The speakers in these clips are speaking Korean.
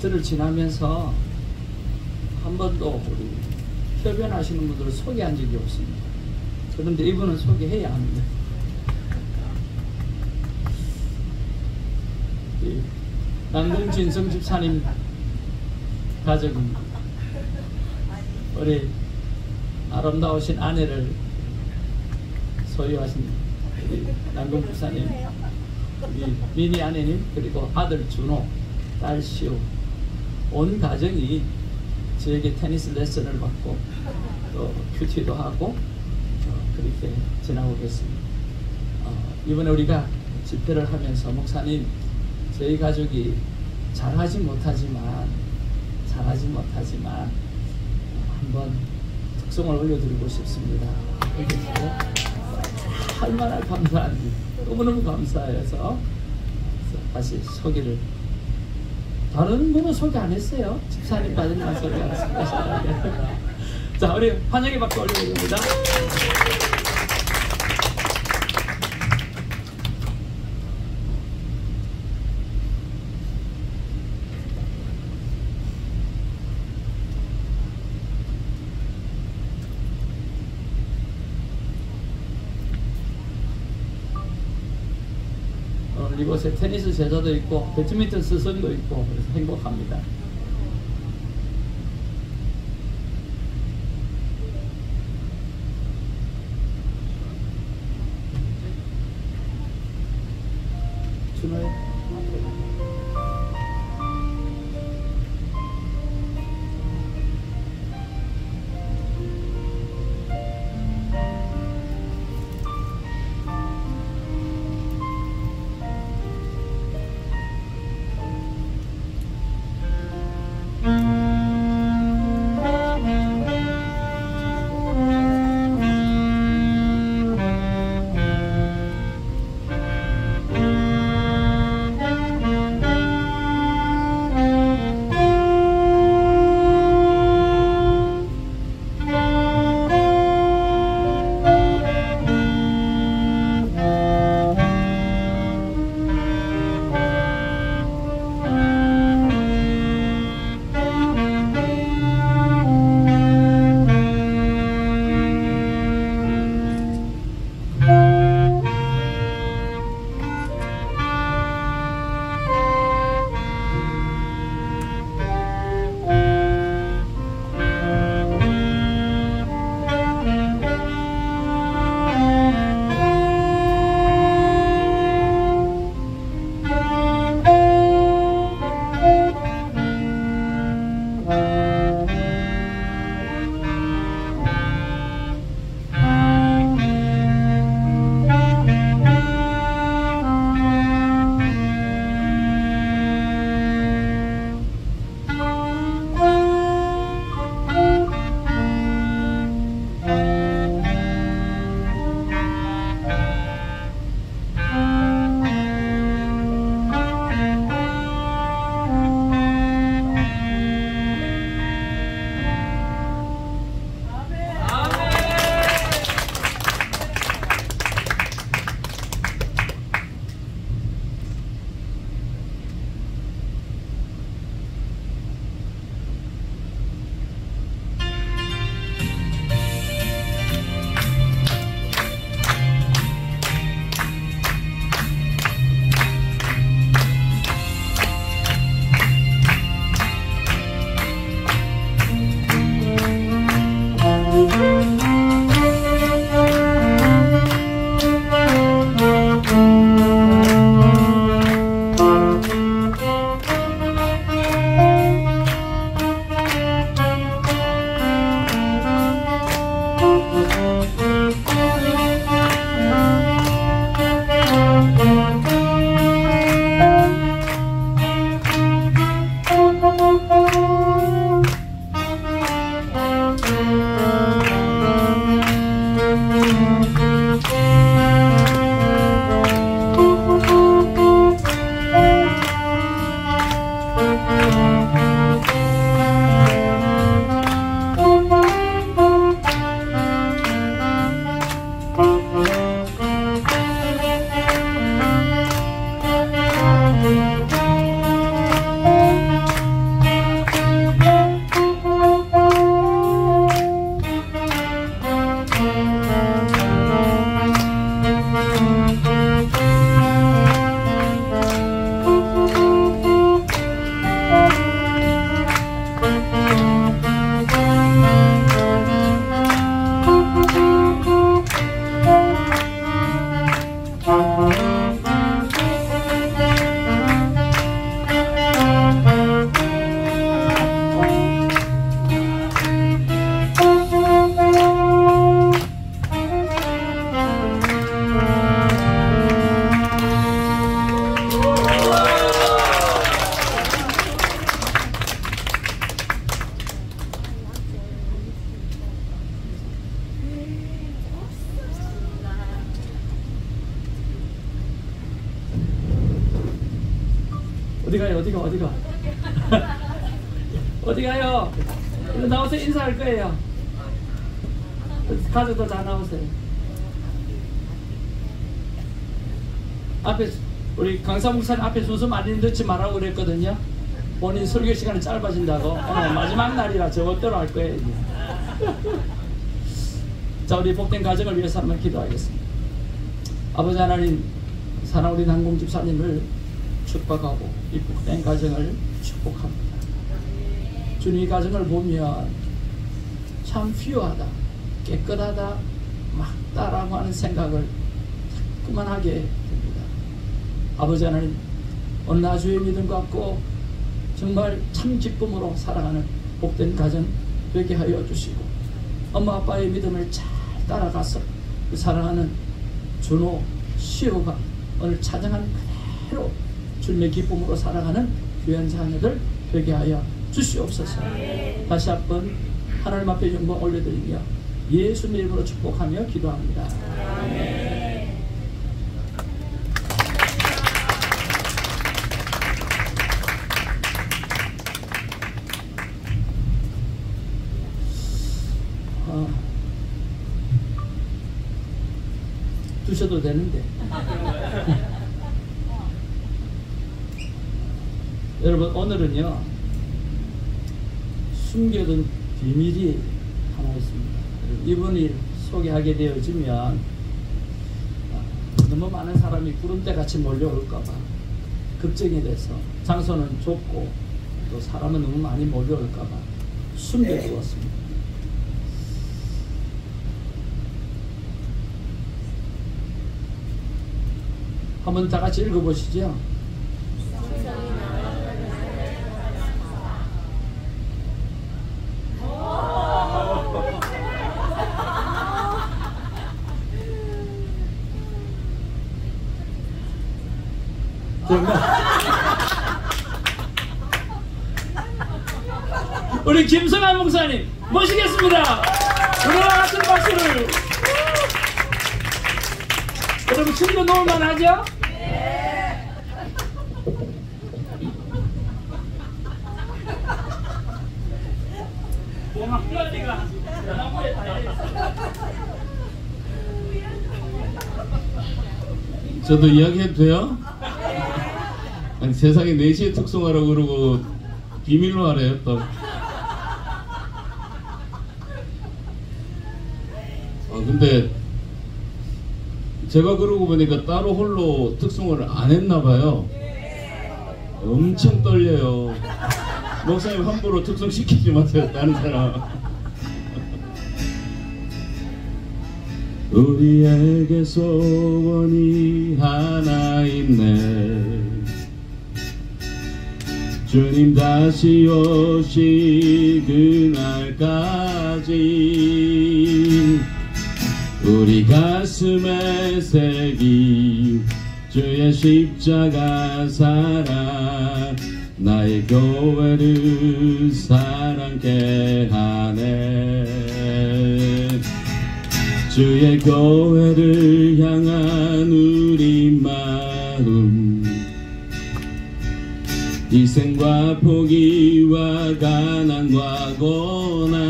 이틀을 지나면서 한 번도 우리 협연하시는 분들을 소개한 적이 없습니다. 그런데 이분은 소개해야 합니다. 남궁진성 집사님 가족입니다. 우리 아름다우신 아내를 소유하신 우리 남궁 집사님, 우리 미니 아내님, 그리고 아들 준호, 딸 시우, 온 가정이 저에게 테니스 레슨을 받고 또 큐티도 하고 그렇게 지나고 계십니다. 이번에 우리가 집회를 하면서 목사님, 저희 가족이 잘하지 못하지만 한번 특송을 올려드리고 싶습니다. 얼마나 감사한지, 너무너무 감사해서 다시 소개를, 다른 분은 소개 안 했어요. 집사님까지만 소개하셨어요. 자, 우리 환영의 박수 올려드립니다. 이곳에 테니스 제자도 있고 배드민턴 스승도 있고 그래서 행복합니다. 준호야. 어디 가요? 어디가? 어디 가요? 나오세요. 인사할 거예요. 가족들 다 나오세요. 앞에 우리 강사 목사님 앞에 순서 많이 넣지 말라고 그랬거든요. 본인 설교 시간이 짧아진다고. 오늘 마지막 날이라 저것대로 할 거예요. 자, 우리 복된 가정을 위해서 한번 기도하겠습니다. 아버지 하나님, 사랑우리 남궁 집사님을 축복하고 이 복된 가정을 축복합니다. 주님, 이 가정을 보면 참 퓨어하다, 깨끗하다, 막다라고 하는 생각을 자꾸만 하게 됩니다. 아버지 하나님, 어느 날 주의 믿음 갖고 정말 참 기쁨으로 살아가는 복된 가정 되게 하여 주시고, 엄마 아빠의 믿음을 잘 따라가서 사랑하는 준호, 시호가 오늘 찬양한 그대로 주님의 기쁨으로 살아가는 귀한 자녀들 되게 하여 주시옵소서. 다시 한번 하나님 앞에 영광 올려드리며 예수님 이름으로 축복하며 기도합니다. 아멘. 두셔도 되는데. 여러분, 오늘은요 숨겨둔 비밀이 하나 있습니다. 이분이 소개하게 되어지면 너무 많은 사람이 구름대같이 몰려올까봐 걱정이 돼서, 장소는 좁고 또 사람은 너무 많이 몰려올까봐 숨겨두었습니다. 한번 다 같이 읽어보시죠. 우리 김성환 목사님 모시겠습니다. 우리와 같은 박수를. 여러분, 춤도 놓을만 하죠? 네. 막 뛰어니가 나무에 달려있어. 저도 이야기해도 돼요? 아니, 세상에 4시에 특송하라고 그러고 비밀로 하래요 또. 근데 제가 그러고 보니까 따로 홀로 특송을 안 했나봐요. 엄청 떨려요. 목사님 함부로 특송 시키지 마세요, 다른 사람. 우리에게 소원이 하나 있네. 주님 다시 오실 그날까지 우리 가슴에 새긴 주의 십자가 사랑, 나의 교회를 사랑케 하네. 주의 교회를 향한 우리 마음, 희생과 포기와 가난과 고난,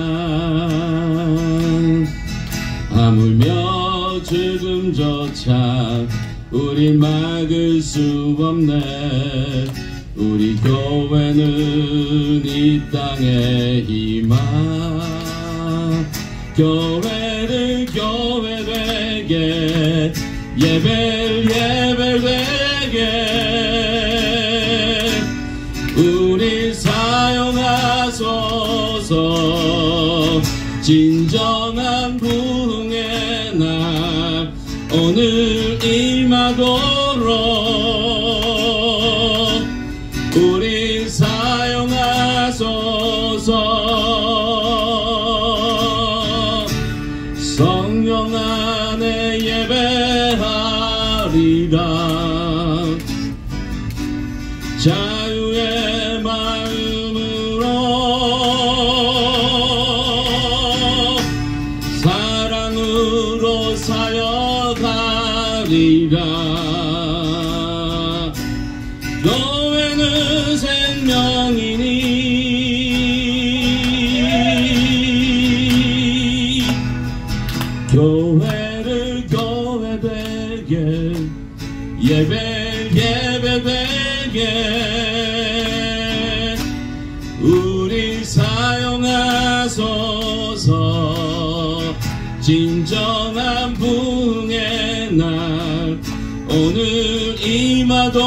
하물며 죽음조차 우릴 막을 수 없네. 우리 교회는 이 땅의 희망, 교회를 교회되게, 예배를 예배되게 우리 사용하소서. 진정한 부흥의 날 오늘 임하도록 우리 사용하소서. 성령 안에 예배하리라. 자유의 마음으로 사랑으로 사역하리라. 하소서. 진정한 부흥의 날 오늘 임하도록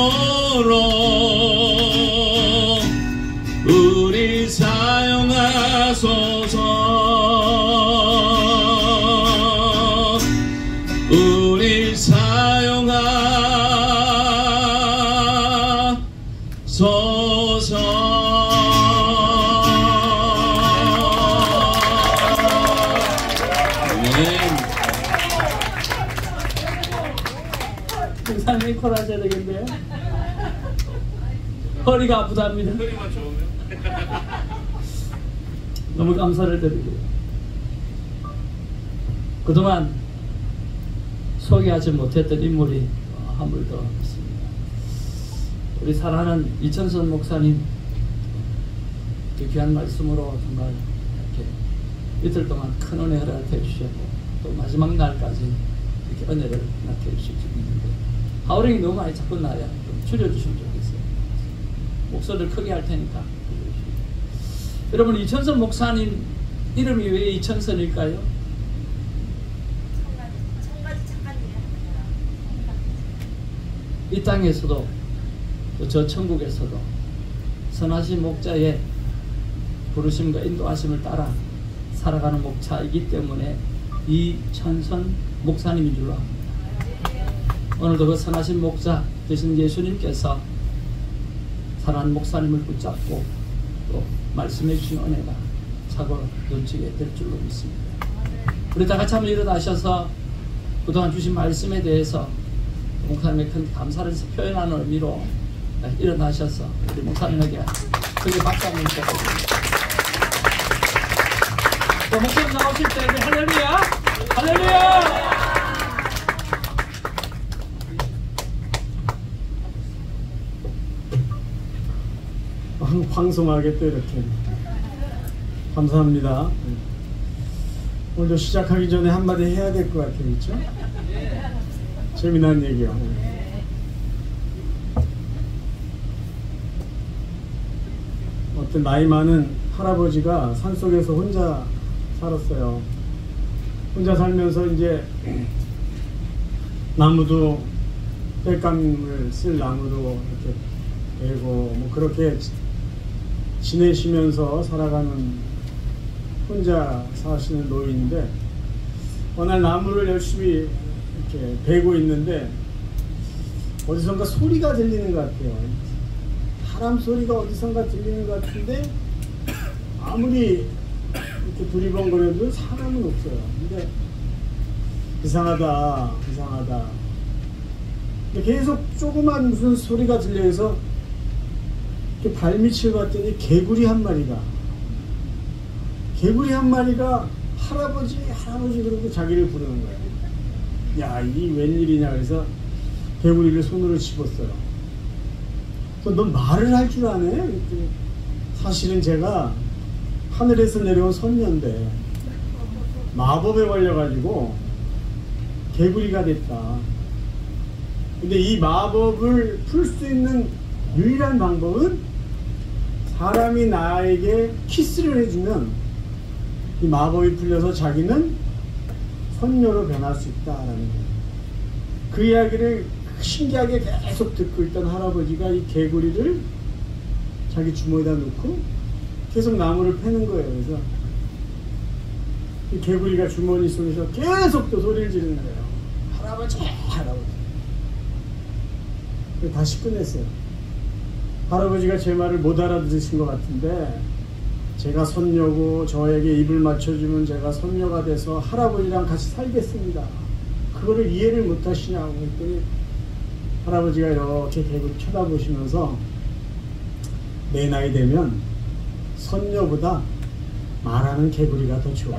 우리 사용하소서. 우리 사용하소서. 목사님이 콜하셔야 되겠네요. 허리가 아프답니다. 소리만 좋으면. 너무 감사를 드리고요. 그동안 소개하지 못했던 인물이 한 분 더 있습니다. 우리 사랑하는 이천선 목사님, 그 귀한 말씀으로 정말 이렇게 이틀 동안 큰 은혜 허락해 주셨고 또 마지막 날까지 이렇게 은혜를 맡겨 주실 줄 믿는데 하울링이 너무 많이 자꾸 나야 좀 줄여주시면 좋겠어요. 목소리를 크게 할 테니까. 여러분, 이천선 목사님 이름이 왜 이천선일까요? 이 땅에서도 또 저 천국에서도 선하신 목자의 부르심과 인도하심을 따라 살아가는 목자이기 때문에 이천선 목사님인 줄로 압니다. 오늘도 그 선하신 목자 되신 예수님께서 사랑하는 목사님을 붙잡고 또 말씀해 주신 은혜가 차고 넘치게 될 줄로 믿습니다. 우리 다 같이 한번 일어나셔서 그동안 주신 말씀에 대해서 목사님의 큰 감사를 표현하는 의미로 일어나셔서 우리 목사님에게 크게 박수 한번 부탁드립니다. 또 목사님 나오실 때 할렐루야! 할렐루야! 황송하게 또 이렇게 감사합니다. 오늘도 시작하기 전에 한마디 해야 될 것 같아요, 그렇죠? 재미난 얘기요. 어떤 나이 많은 할아버지가 산속에서 혼자 살았어요. 혼자 살면서 이제 나무도 땔감을 쓸 나무도 이렇게 베고 뭐 그렇게 지내시면서 살아가는 혼자 사시는 노인인데 어느 날 나무를 열심히 이렇게 베고 있는데 어디선가 소리가 들리는 것 같아요. 사람 소리가 어디선가 들리는 것 같은데 아무리 이렇게 두리번거려도 사람은 없어요. 근데 이상하다. 근데 계속 조그만 무슨 소리가 들려서 이렇게 발밑을 봤더니 개구리 한 마리가 할아버지 그러고 자기를 부르는 거예요. 야, 이 웬일이냐. 그래서 개구리를 손으로 집었어요. 넌 말을 할 줄 아네? 그랬더니 사실은 제가 하늘에서 내려온 선녀인데 마법에 걸려가지고 개구리가 됐다. 근데 이 마법을 풀 수 있는 유일한 방법은 사람이 나에게 키스를 해주면 이 마법이 풀려서 자기는 선녀로 변할 수 있다라는 거예요. 그 이야기를 신기하게 계속 듣고 있던 할아버지가 이 개구리를 자기 주머니에다 넣고 계속 나무를 패는 거예요. 그래서 이 개구리가 주머니 속에서 계속 또 소리를 지르는 거예요. 할아버지. 다시 끝냈어요. 할아버지가 제 말을 못 알아들으신 것 같은데 제가 선녀고 저에게 입을 맞춰주면 제가 선녀가 돼서 할아버지랑 같이 살겠습니다. 그거를 이해를 못 하시냐고 했더니 할아버지가 이렇게 계속 쳐다보시면서 내 나이 되면 선녀보다 말하는 개구리가 더 좋아.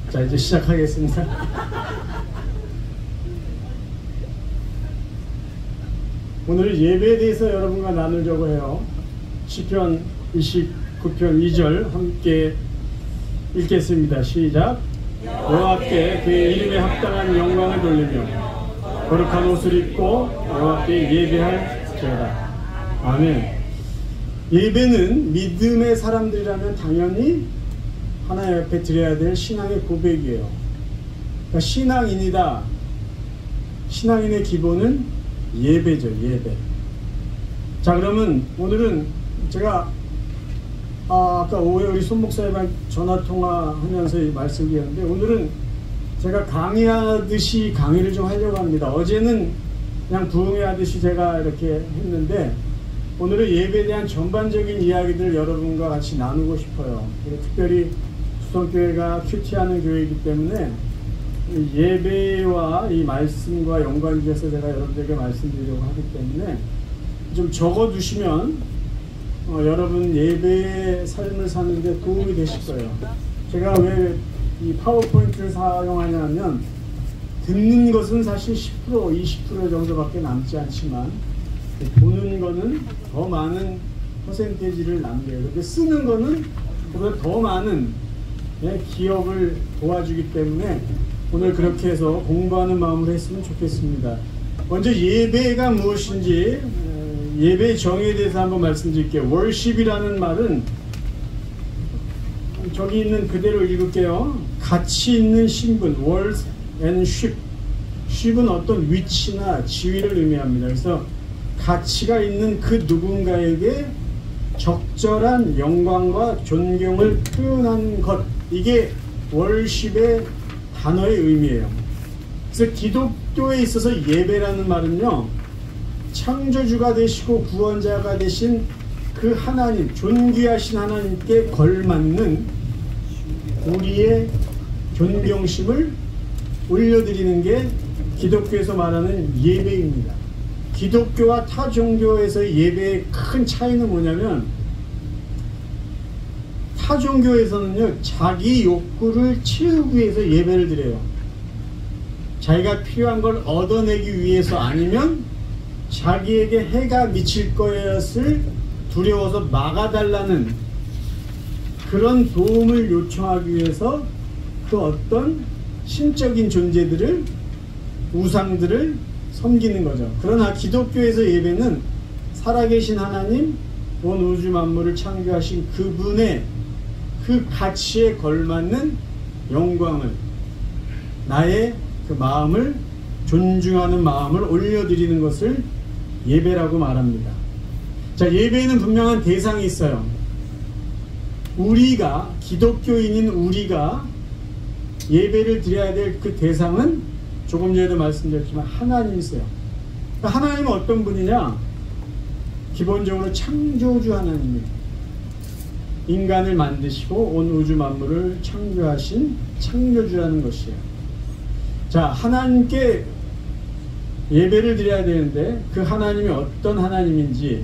자, 이제 시작하겠습니다. 오늘 예배에 대해서 여러분과 나누려고 해요. 시편 29편 2절 함께 읽겠습니다. 시작. 여호와께 그의 이름에 합당한 영광을 돌리며 거룩한 옷을 입고 여호와께 예배할지어다. 아멘. 예배는 믿음의 사람들이라면 당연히 하나님 앞에 드려야 될 신앙의 고백이에요. 그러니까 신앙인이다. 신앙인의 기본은 예배죠. 예배. 자, 그러면 오늘은 제가 아까 오후에 우리 손 목사님과 전화통화하면서 말씀드렸는데, 오늘은 제가 강의하듯이 강의를 좀 하려고 합니다. 어제는 그냥 부흥회하듯이 제가 이렇게 했는데, 오늘은 예배에 대한 전반적인 이야기들을 여러분과 같이 나누고 싶어요. 그리고 특별히 수성교회가 큐티하는 교회이기 때문에 예배와 이 말씀과 연관지어서 제가 여러분들에게 말씀드리려고 하기 때문에 좀 적어두시면 여러분 예배의 삶을 사는데 도움이 되실 거예요. 제가 왜 이 파워포인트를 사용하냐면, 듣는 것은 사실 10%, 20% 정도밖에 남지 않지만 보는 거는 더 많은 퍼센테이지를 남겨요. 근데 쓰는 거는 그보다 더 많은 기억을 도와주기 때문에 오늘 그렇게 해서 공부하는 마음으로 했으면 좋겠습니다. 먼저 예배가 무엇인지, 예배의 정의에 대해서 한번 말씀드릴게요. worship이라는 말은 저기 있는 그대로 읽을게요. 가치 있는 신분, worth and ship. ship은 어떤 위치나 지위를 의미합니다. 그래서 가치가 있는 그 누군가에게 적절한 영광과 존경을 표현하는 것, 이게 worship의 단어의 의미예요. 그래서 기독교에 있어서 예배라는 말은요, 창조주가 되시고 구원자가 되신 그 하나님, 존귀하신 하나님께 걸맞는 우리의 존경심을 올려드리는 게 기독교에서 말하는 예배입니다. 기독교와 타 종교에서의 예배의 큰 차이는 뭐냐면, 타 종교에서는요, 자기 욕구를 채우기 위해서 예배를 드려요. 자기가 필요한 걸 얻어내기 위해서, 아니면 자기에게 해가 미칠 것을 두려워서 막아달라는 그런 도움을 요청하기 위해서 그 어떤 신적인 존재들을, 우상들을 섬기는 거죠. 그러나 기독교에서 예배는 살아계신 하나님, 온 우주 만물을 창조하신 그분의 그 가치에 걸맞는 영광을, 나의 그 마음을 존중하는 마음을 올려드리는 것을 예배라고 말합니다. 자, 예배에는 분명한 대상이 있어요. 우리가, 기독교인인 우리가 예배를 드려야 될 그 대상은 조금 전에도 말씀드렸지만 하나님이세요. 하나님은 어떤 분이냐? 기본적으로 창조주 하나님이에요. 인간을 만드시고 온 우주 만물을 창조하신 창조주라는 것이에요. 자, 하나님께 예배를 드려야 되는데 그 하나님이 어떤 하나님인지,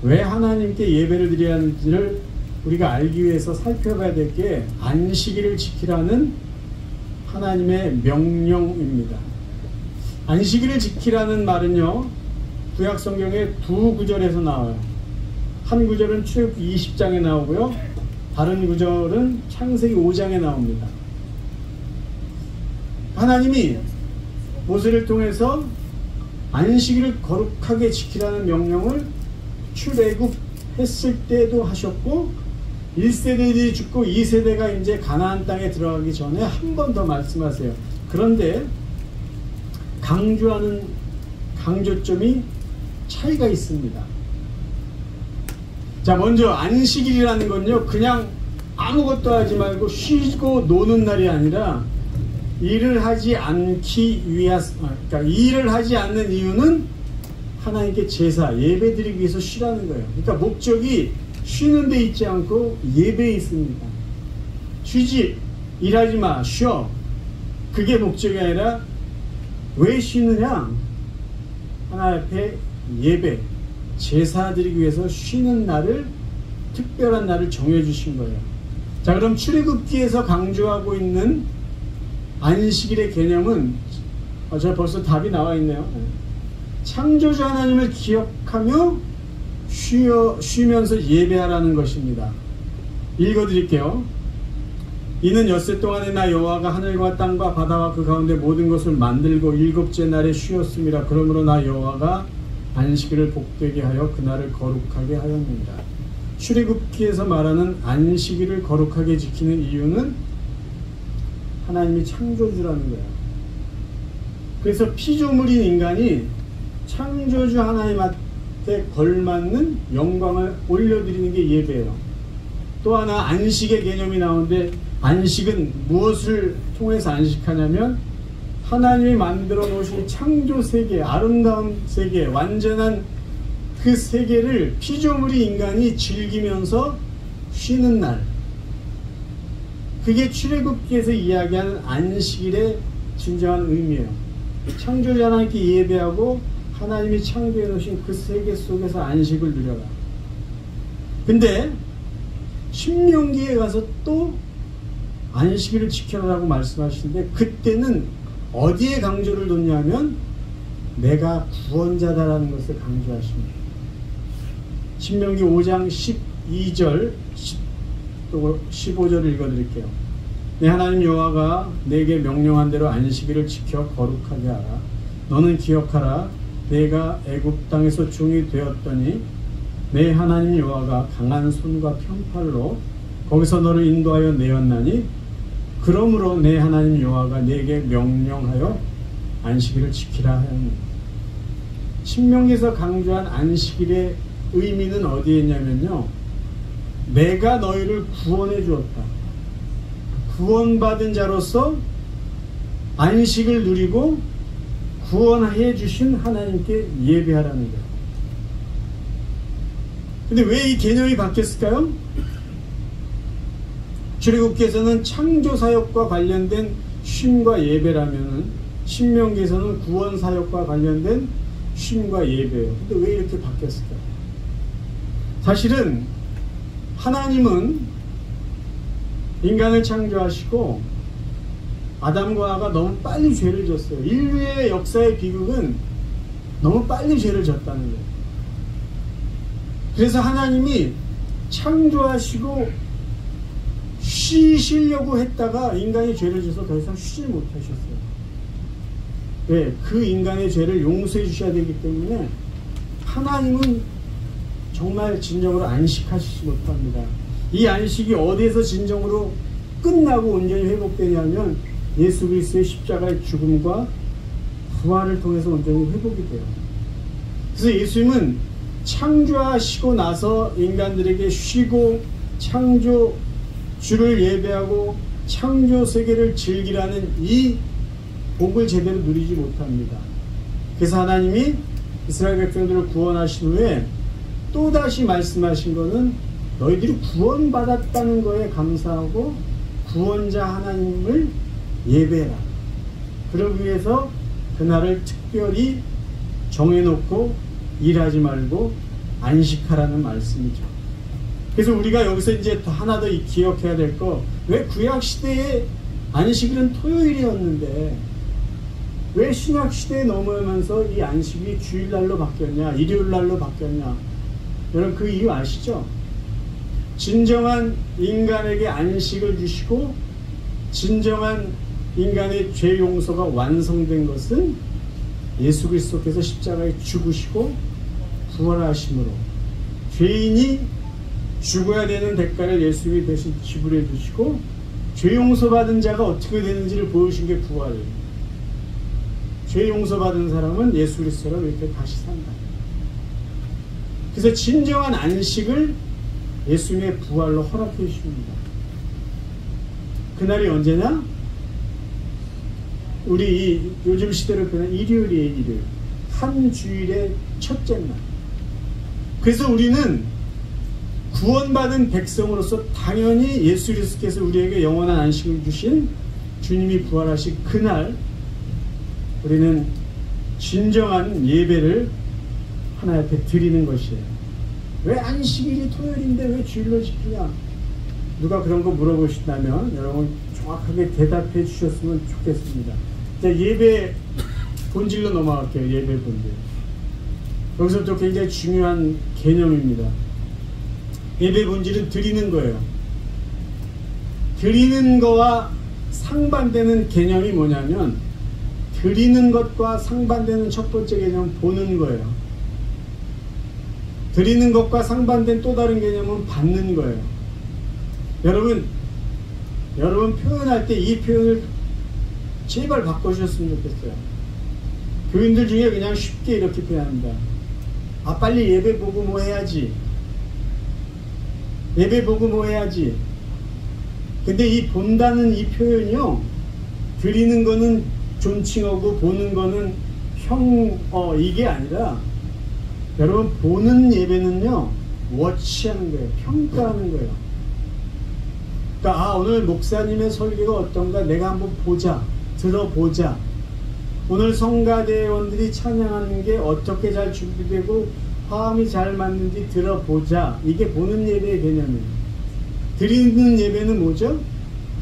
왜 하나님께 예배를 드려야 하는지를 우리가 알기 위해서 살펴봐야 될 게 안식일을 지키라는 하나님의 명령입니다. 안식일을 지키라는 말은요, 구약 성경의 두 구절에서 나와요. 한 구절은 출애굽기 20장에 나오고요, 다른 구절은 창세기 5장에 나옵니다. 하나님이 모세를 통해서 안식일을 거룩하게 지키라는 명령을 출애굽했을 때도 하셨고, 1세대들이 죽고 2세대가 이제 가나안 땅에 들어가기 전에 한 번 더 말씀하세요. 그런데 강조하는 강조점이 차이가 있습니다. 자, 먼저 안식일이라는 건요, 그냥 아무것도 하지 말고 쉬고 노는 날이 아니라 일을 하지 않기 위해서, 그러니까 일을 하지 않는 이유는 하나님께 제사, 예배드리기 위해서 쉬라는 거예요. 그러니까 목적이 쉬는 데 있지 않고 예배에 있습니다. 쉬지, 일하지 마, 쉬어. 그게 목적이 아니라 왜 쉬느냐? 하나님 앞에 예배, 제사 드리기 위해서 쉬는 날을, 특별한 날을 정해주신 거예요. 자, 그럼 출애굽기에서 강조하고 있는 안식일의 개념은, 저 벌써 답이 나와 있네요. 창조주 하나님을 기억하며 쉬면서 예배하라는 것입니다. 읽어드릴게요. 이는 엿새 동안에 나 여호와가 하늘과 땅과 바다와 그 가운데 모든 것을 만들고 일곱째 날에 쉬었습니다. 그러므로 나 여호와가 안식일을 복되게 하여 그날을 거룩하게 하였습니다. 출애굽기에서 말하는 안식일을 거룩하게 지키는 이유는 하나님이 창조주라는 거예요. 그래서 피조물인 인간이 창조주 하나님한테 걸맞는 영광을 올려드리는 게 예배예요. 또 하나 안식의 개념이 나오는데, 안식은 무엇을 통해서 안식하냐면 하나님이 만들어 놓으신 창조 세계, 아름다운 세계, 완전한 그 세계를 피조물이 인간이 즐기면서 쉬는 날, 그게 출애굽기에서 이야기하는 안식일의 진정한 의미예요. 창조자 하나님께 예배하고 하나님이 창조해 놓으신 그 세계 속에서 안식을 누려라. 근데 신명기에 가서 또 안식일을 지켜라라고 말씀하시는데, 그때는 어디에 강조를 뒀냐면 내가 구원자다라는 것을 강조하십니다. 신명기 5장 12절 또 15절을 읽어드릴게요. 내 하나님 여호와가 내게 명령한 대로 안식일을 지켜 거룩하게 하라. 너는 기억하라. 내가 애굽 땅에서 종이 되었더니 내 하나님 여호와가 강한 손과 편팔로 거기서 너를 인도하여 내었나니, 그러므로 내 하나님 여호와가 내게 명령하여 안식일을 지키라 하였느니라. 신명기에서 강조한 안식일의 의미는 어디에 있냐면요, 내가 너희를 구원해 주었다. 구원받은 자로서 안식을 누리고 구원해 주신 하나님께 예배하라는 거예요. 근데 왜 이 개념이 바뀌었을까요? 출애굽기에서는 창조사역과 관련된 쉼과 예배라면은 신명기에서는 구원사역과 관련된 쉼과 예배예요. 근데 왜 이렇게 바뀌었을까요? 사실은 하나님은 인간을 창조하시고 아담과 하와가 너무 빨리 죄를 졌어요. 인류의 역사의 비극은 너무 빨리 죄를 졌다는 거예요. 그래서 하나님이 창조하시고 쉬시려고 했다가 인간이 죄를 져서 더 이상 쉬지 못하셨어요. 왜? 그 인간의 죄를 용서해 주셔야 되기 때문에 하나님은 정말 진정으로 안식하시지 못합니다. 이 안식이 어디에서 진정으로 끝나고 온전히 회복되냐면 예수 그리스도의 십자가의 죽음과 부활을 통해서 온전히 회복이 돼요. 그래서 예수님은 창조하시고 나서 인간들에게 쉬고 창조주를 예배하고 창조 세계를 즐기라는 이 복을 제대로 누리지 못합니다. 그래서 하나님이 이스라엘 백성들을 구원하신 후에 또다시 말씀하신 것은 너희들이 구원받았다는 거에 감사하고 구원자 하나님을 예배해라. 그러기 위해서 그날을 특별히 정해놓고 일하지 말고 안식하라는 말씀이죠. 그래서 우리가 여기서 이제 하나 더 기억해야 될 거, 왜 구약시대에 안식일은 토요일이었는데 왜 신약시대에 넘어오면서 이 안식이 주일날로 바뀌었냐, 일요일날로 바뀌었냐. 여러분 그 이유 아시죠? 진정한 인간에게 안식을 주시고 진정한 인간의 죄 용서가 완성된 것은 예수 그리스도께서 십자가에 죽으시고 부활하심으로 죄인이 죽어야 되는 대가를 예수님이 대신 지불해 주시고 죄 용서받은 자가 어떻게 되는지를 보여주신 게 부활이에요. 죄 용서받은 사람은 예수 그리스도로 이렇게 다시 산다. 그래서 진정한 안식을 예수님의 부활로 허락해 주십니다. 그날이 언제냐? 우리 요즘 시대로 표현한 일요일이에요. 일요일. 한 주일의 첫째 날. 그래서 우리는 구원받은 백성으로서 당연히 예수 그리스도께서 우리에게 영원한 안식을 주신 주님이 부활하신 그날 우리는 진정한 예배를 하나님 앞에 드리는 것이에요. 왜 안식일이 토요일인데 왜 주일로 지키냐? 누가 그런 거 물어보신다면 여러분 정확하게 대답해 주셨으면 좋겠습니다. 자, 예배 본질로 넘어갈게요. 예배 본질. 여기서부터 굉장히 중요한 개념입니다. 예배 본질은 드리는 거예요. 드리는 거와 상반되는 개념이 뭐냐면 드리는 것과 상반되는 첫 번째 개념은 보는 거예요. 드리는 것과 상반된 또 다른 개념은 받는 거예요. 여러분 표현할 때 이 표현을 제발 바꿔주셨으면 좋겠어요. 교인들 중에 그냥 쉽게 이렇게 표현합니다. 아, 빨리 예배 보고 뭐 해야지. 예배 보고 뭐 해야지. 근데 이 본다는 이 표현이요, 드리는 거는 존칭어고 보는 거는 이게 아니라, 여러분 보는 예배는요 워치하는 거예요. 평가하는 거예요. 그러니까 오늘 목사님의 설교가 어떤가 내가 한번 보자, 들어보자. 오늘 성가대원들이 찬양하는 게 어떻게 잘 준비되고 화음이 잘 맞는지 들어보자. 이게 보는 예배의 개념이에요. 드리는 예배는 뭐죠?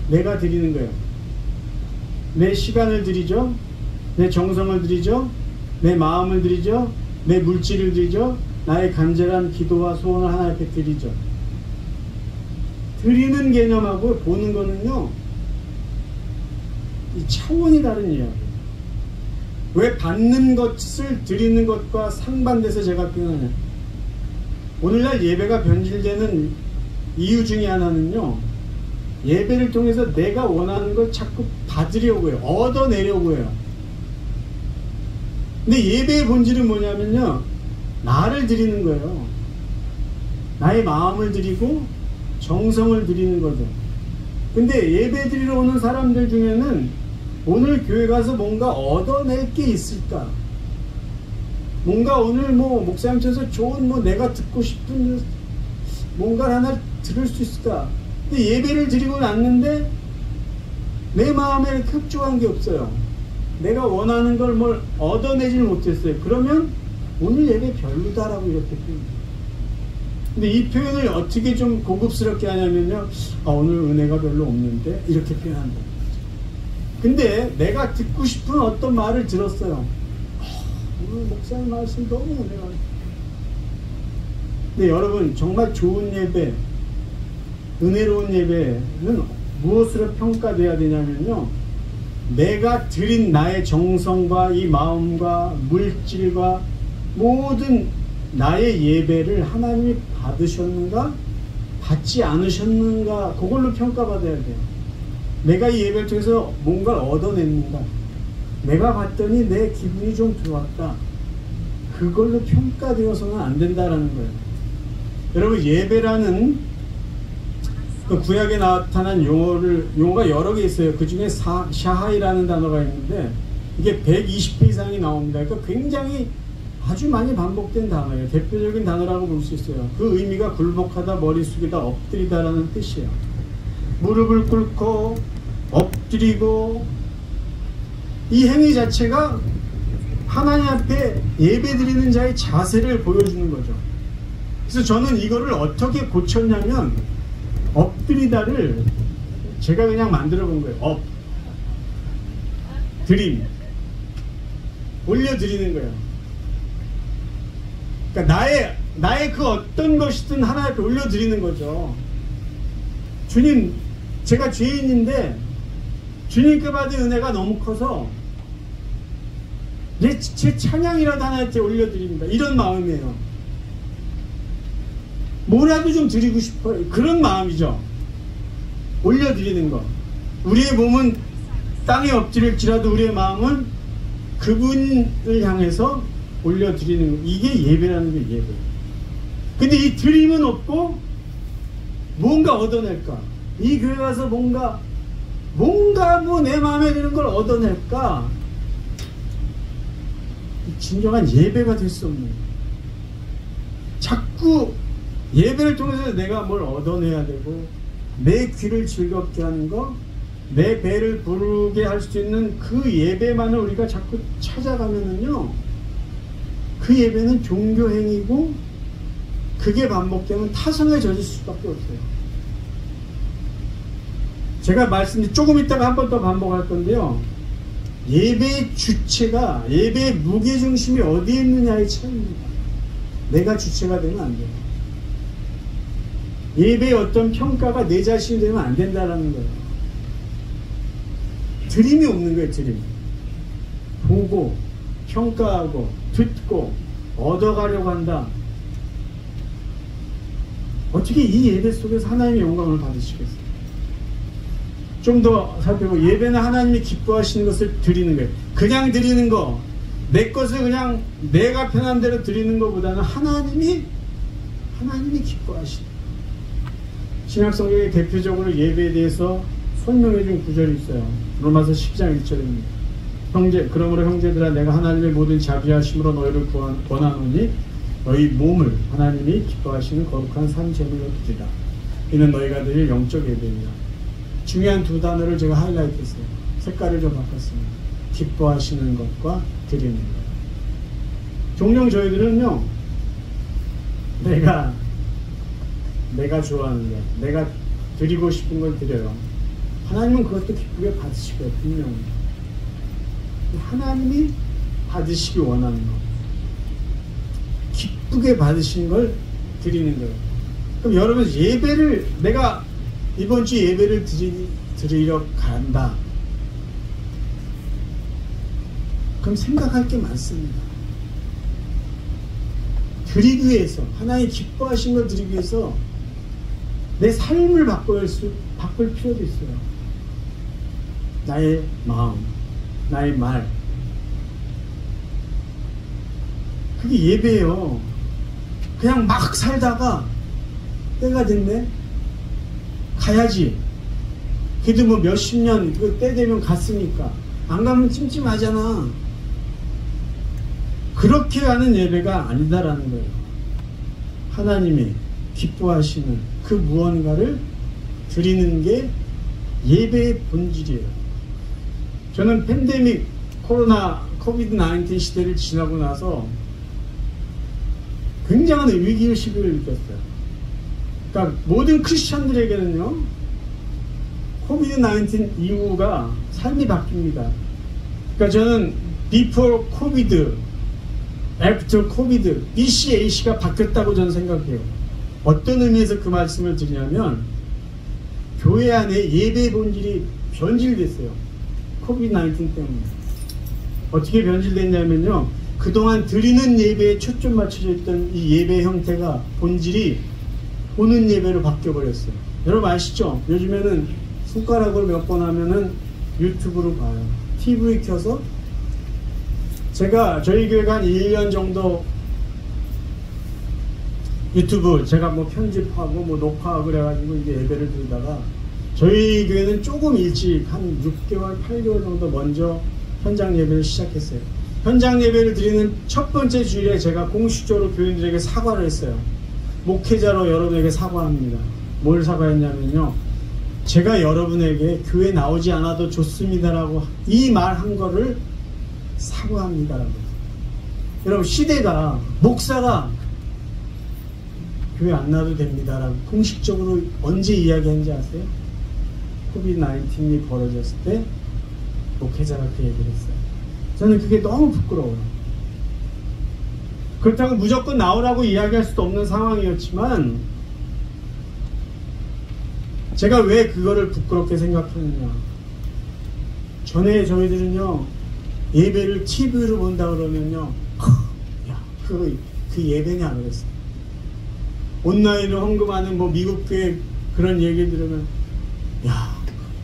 내가 드리는 거예요. 내 시간을 드리죠. 내 정성을 드리죠. 내 마음을 드리죠. 내 물질을 드리죠. 나의 간절한 기도와 소원을 하나님께 드리죠. 드리는 개념하고 보는 거는요, 이 차원이 다른 이야기예요. 왜 받는 것을 드리는 것과 상반돼서 제가 표현하냐. 오늘날 예배가 변질되는 이유 중에 하나는요, 예배를 통해서 내가 원하는 걸 자꾸 받으려고 해요. 얻어내려고 해요. 근데 예배의 본질은 뭐냐면요, 나를 드리는 거예요. 나의 마음을 드리고 정성을 드리는 거죠. 근데 예배 드리러 오는 사람들 중에는 오늘 교회 가서 뭔가 얻어낼 게 있을까? 뭔가 오늘 목사님께서 좋은 내가 듣고 싶은 뭔가 하나 들을 수 있을까? 근데 예배를 드리고 났는데 내 마음에 흡족한 게 없어요. 내가 원하는 걸 뭘 얻어내질 못했어요. 그러면 오늘 예배 별로다라고 이렇게 표현해요. 근데 이 표현을 어떻게 좀 고급스럽게 하냐면요, 오늘 은혜가 별로 없는데 이렇게 표현한다. 근데 내가 듣고 싶은 어떤 말을 들었어요. 오늘 목사님 말씀 너무 은혜가. 근데 여러분 정말 좋은 예배, 은혜로운 예배는 무엇으로 평가돼야 되냐면요, 내가 드린 나의 정성과 이 마음과 물질과 모든 나의 예배를 하나님이 받으셨는가 받지 않으셨는가, 그걸로 평가받아야 돼요. 내가 이 예배를 통해서 뭔가를 얻어냈는가, 내가 봤더니 내 기분이 좀 좋았다, 그걸로 평가되어서는 안 된다라는 거예요. 여러분 예배라는 그 구약에 나타난 용어가 여러 개 있어요. 그 중에 샤하이라는 단어가 있는데 이게 120회 이상이 나옵니다. 그러니까 굉장히 아주 많이 반복된 단어예요. 대표적인 단어라고 볼 수 있어요. 그 의미가 굴복하다, 머리 숙이다, 엎드리다라는 뜻이에요. 무릎을 꿇고 엎드리고, 이 행위 자체가 하나님 앞에 예배드리는 자의 자세를 보여주는 거죠. 그래서 저는 이거를 어떻게 고쳤냐면, 엎드리다를 제가 그냥 만들어 본 거예요. 드림, 올려드리는 거예요. 그러니까 나의 그 어떤 것이든 하나님 앞에 올려드리는 거죠. 주님, 제가 죄인인데 주님께 받은 은혜가 너무 커서 제 찬양이라도 하나님께 올려드립니다. 이런 마음이에요. 뭐라도 좀 드리고 싶어요. 그런 마음이죠. 올려드리는 거. 우리의 몸은 땅에 엎드릴지라도 우리의 마음은 그분을 향해서 올려드리는 거. 이게 예배라는 게 예배. 근데 이 드림은 없고 뭔가 얻어낼까? 이 교회 가서 뭔가 내 마음에 드는 걸 얻어낼까? 진정한 예배가 될 수 없는 거예요. 자꾸 예배를 통해서 내가 뭘 얻어내야 되고, 내 귀를 즐겁게 하는 거, 내 배를 부르게 할 수 있는 그 예배만을 우리가 자꾸 찾아가면은요, 그 예배는 종교행위고, 그게 반복되면 타성에 젖을 수밖에 없어요. 제가 조금 이따가 한 번 더 반복할 건데요, 예배의 주체가, 예배의 무게중심이 어디에 있느냐의 차이입니다. 내가 주체가 되면 안 돼요. 예배의 어떤 평가가 내 자신이 되면 안 된다라는 거예요. 드림이 없는 거예요. 드림. 보고 평가하고 듣고 얻어가려고 한다. 어떻게 이 예배 속에서 하나님의 영광을 받으시겠어요? 좀 더 살펴보고, 예배는 하나님이 기뻐하시는 것을 드리는 거예요. 그냥 드리는 거, 내 것을 그냥 내가 편한 대로 드리는 것보다는 하나님이 기뻐하시는 거예요. 신약성경에 대표적으로 예배에 대해서 설명해 준 구절이 있어요. 로마서 10장 1절입니다. 그러므로 형제들아, 내가 하나님의 모든 자비하심으로 너희를 권하노니 너희 몸을 하나님이 기뻐하시는 거룩한 산 제물로 드리라. 이는 너희가 드릴 영적 예배이라. 중요한 두 단어를 제가 하이라이트했어요. 색깔을 좀 바꿨습니다. 기뻐하시는 것과 드리는 것. 종종 저희들은요, 내가 좋아하는 것, 내가 드리고 싶은 걸 드려요. 하나님은 그것도 기쁘게 받으시고요, 분명히. 하나님이 받으시기 원하는 것, 기쁘게 받으신 걸 드리는 거예요. 그럼 여러분, 예배를, 내가 이번 주 예배를 드리러 간다. 그럼 생각할 게 많습니다. 드리기 위해서, 하나님 기뻐하신 걸 드리기 위해서 내 삶을 바꿀 필요도 있어요. 나의 마음, 나의 말. 그게 예배예요. 그냥 막 살다가 때가 됐네, 가야지. 그래도 뭐 몇십 년 그 때 되면 갔으니까 안 가면 찜찜하잖아. 그렇게 하는 예배가 아니다라는 거예요. 하나님이 기뻐하시는 그 무언가를 드리는 게 예배의 본질이에요. 저는 팬데믹, 코비드-19 시대를 지나고 나서 굉장한 위기의식을 느꼈어요. 그러니까 모든 크리스천들에게는요, 코비드-19 이후가 삶이 바뀝니다. 그러니까 저는 before COVID, after COVID, BC, AC가 바뀌었다고 저는 생각해요. 어떤 의미에서 그 말씀을 드리냐면, 교회 안에 예배의 본질이 변질됐어요. 코비드-19 때문에. 어떻게 변질됐냐면요, 그동안 드리는 예배에 초점 맞춰져 있던 이 예배 형태가, 본질이 보는 예배로 바뀌어버렸어요. 여러분 아시죠? 요즘에는 손가락으로 몇 번 하면은 유튜브로 봐요. TV 켜서. 제가 저희 교회가 한 1년 정도 유튜브 제가 뭐 편집하고 뭐 녹화하고 그래가지고 이제 예배를 드리다가, 저희 교회는 조금 일찍 한 6개월, 8개월 정도 먼저 현장 예배를 시작했어요. 현장 예배를 드리는 첫 번째 주일에 제가 공식적으로 교인들에게 사과를 했어요. 목회자로 여러분에게 사과합니다. 뭘 사과했냐면요, 제가 여러분에게 교회 나오지 않아도 좋습니다라고 이 말 한 거를 사과합니다라고. 여러분, 시대가, 목사가 교회 안 나와도 됩니다라고 공식적으로 언제 이야기한지 아세요? 코비드-19이 벌어졌을 때 목회자가 그 얘기를 했어요. 저는 그게 너무 부끄러워요. 그렇다고 무조건 나오라고 이야기할 수도 없는 상황이었지만, 제가 왜 그거를 부끄럽게 생각하느냐. 전에 저희들은요, 예배를 TV로 본다 그러면요, 야, 그 예배냐 그랬어요. 온라인으로 헌금하는 뭐 미국 교회 그런 얘기 들으면, 야,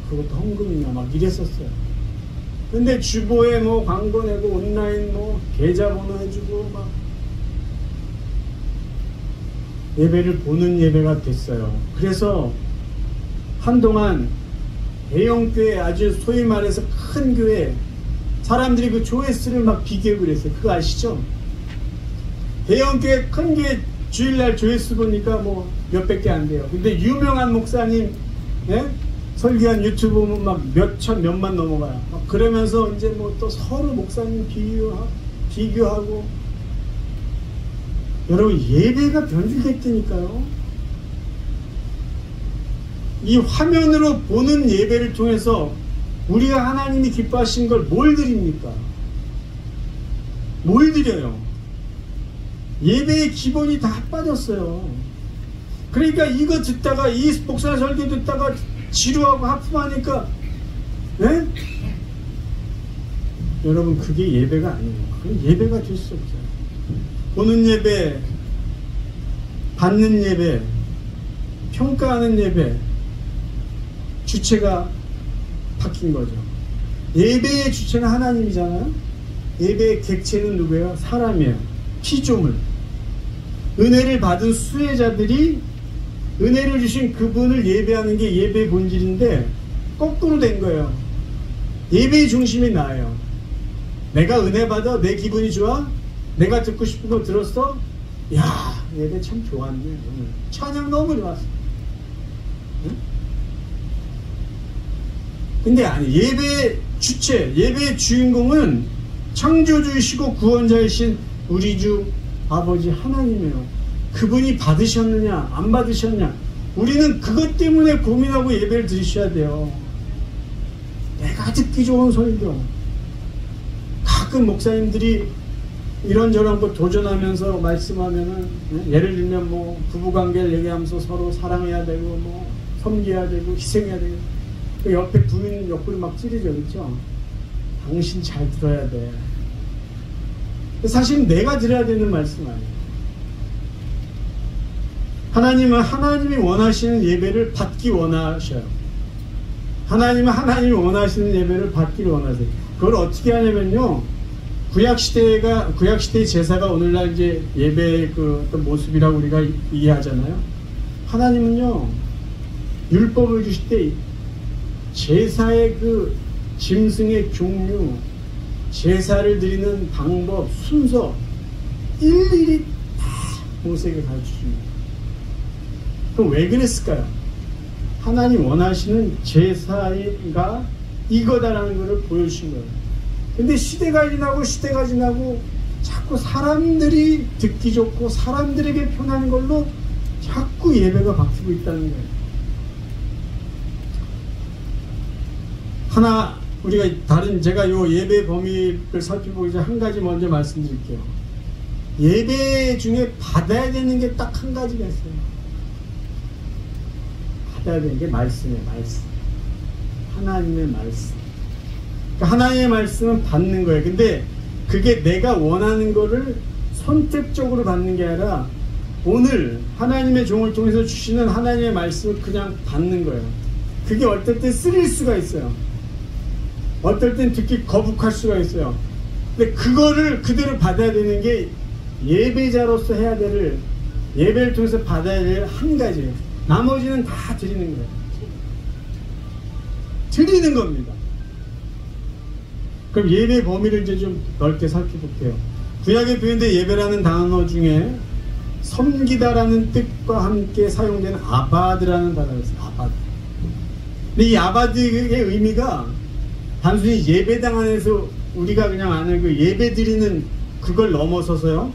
그것도 헌금이냐 막 이랬었어요. 근데 주보에 뭐 광고 내고 온라인 뭐 계좌번호 해주고 막 예배를 보는 예배가 됐어요. 그래서 한동안 대형교회, 아주 소위 말해서 큰 교회, 사람들이 그 조회수를 막 비교를 했어요. 그거 아시죠? 대형교회, 큰 교회 주일날 조회수 보니까 뭐 몇백 개 안 돼요. 근데 유명한 목사님, 예? 설교한 유튜브 보면 막 몇천, 몇만 넘어가요. 막 그러면서 이제 뭐 또 서로 목사님 비교하고. 여러분, 예배가 변질됐다니까요. 이 화면으로 보는 예배를 통해서 우리가 하나님이 기뻐하신 걸 뭘 드립니까? 뭘 드려요? 예배의 기본이 다 빠졌어요. 그러니까 이거 듣다가, 이 목사 설교 듣다가 지루하고 하품하니까, 네? 여러분, 그게 예배가 아니에요. 그건 예배가 될 수 없어요. 보는 예배, 받는 예배, 평가하는 예배 주체가 바뀐 거죠. 예배의 주체는 하나님이잖아요. 예배의 객체는 누구예요? 사람이에요. 피조물. 은혜를 받은 수혜자들이 은혜를 주신 그분을 예배하는 게 예배의 본질인데 거꾸로 된 거예요. 예배의 중심이 나예요. 내가 은혜 받아? 내 기분이 좋아? 내가 듣고 싶은 거 들었어? 야, 예배 참 좋았네. 오늘 찬양 너무 좋았어. 응? 근데 아니, 예배의 주체, 예배의 주인공은 창조주이시고 구원자이신 우리 주 아버지 하나님이에요. 그분이 받으셨느냐 안 받으셨느냐, 우리는 그것 때문에 고민하고 예배를 드리셔야 돼요. 내가 듣기 좋은 소리도 가끔 목사님들이 이런저런 거 도전하면서 말씀하면은, 예를 들면 뭐 부부관계를 얘기하면서 서로 사랑해야 되고 뭐 섬겨야 되고 희생해야 되고, 그 옆에 부인 옆구리 막 찌르죠, 그렇죠? 당신 잘 들어야 돼. 사실 내가 드려야 되는 말씀 아니에요. 하나님은 하나님이 원하시는 예배를 받기 원하셔요. 하나님은 하나님이 원하시는 예배를 받기를 원하세요. 그걸 어떻게 하냐면요, 구약시대의 제사가 오늘날 이제 예배의 그 어떤 모습이라고 우리가 이해하잖아요. 하나님은요, 율법을 주실 때 제사의 그 짐승의 종류, 제사를 드리는 방법, 순서 일일이 다 모세에게 가르쳐줍니다. 그럼 왜 그랬을까요? 하나님 원하시는 제사가 이거다라는 것을 보여주신 거예요. 근데 시대가 지나고 자꾸 사람들이 듣기 좋고 사람들에게 편한 걸로 자꾸 예배가 바뀌고 있다는 거예요. 제가 요 예배 범위를 살펴보기 전에 한 가지 먼저 말씀드릴게요. 예배 중에 받아야 되는 게 딱 한 가지가 있어요. 받아야 되는 게 말씀이에요. 말씀. 하나님의 말씀. 그러니까 하나님의 말씀은 받는 거예요. 근데 그게 내가 원하는 거를 선택적으로 받는 게 아니라 오늘 하나님의 종을 통해서 주시는 하나님의 말씀을 그냥 받는 거예요. 그게 어떨 때 쓰릴 수가 있어요. 어떨 땐 듣기 거북할 수가 있어요. 근데 그거를 그대로 받아야 되는 게 예배자로서 해야 될, 예배를 통해서 받아야 될 한 가지예요. 나머지는 다 드리는 거예요. 드리는 겁니다. 그럼 예배 범위를 이제 좀 넓게 살펴볼게요. 구약에 표현된 예배라는 단어 중에 섬기다라는 뜻과 함께 사용되는 아바드라는 단어가 있어요. 아바드. 근데 이 아바드의 의미가 단순히 예배당 안에서 우리가 그냥 아는 그 예배 드리는 그걸 넘어서서요,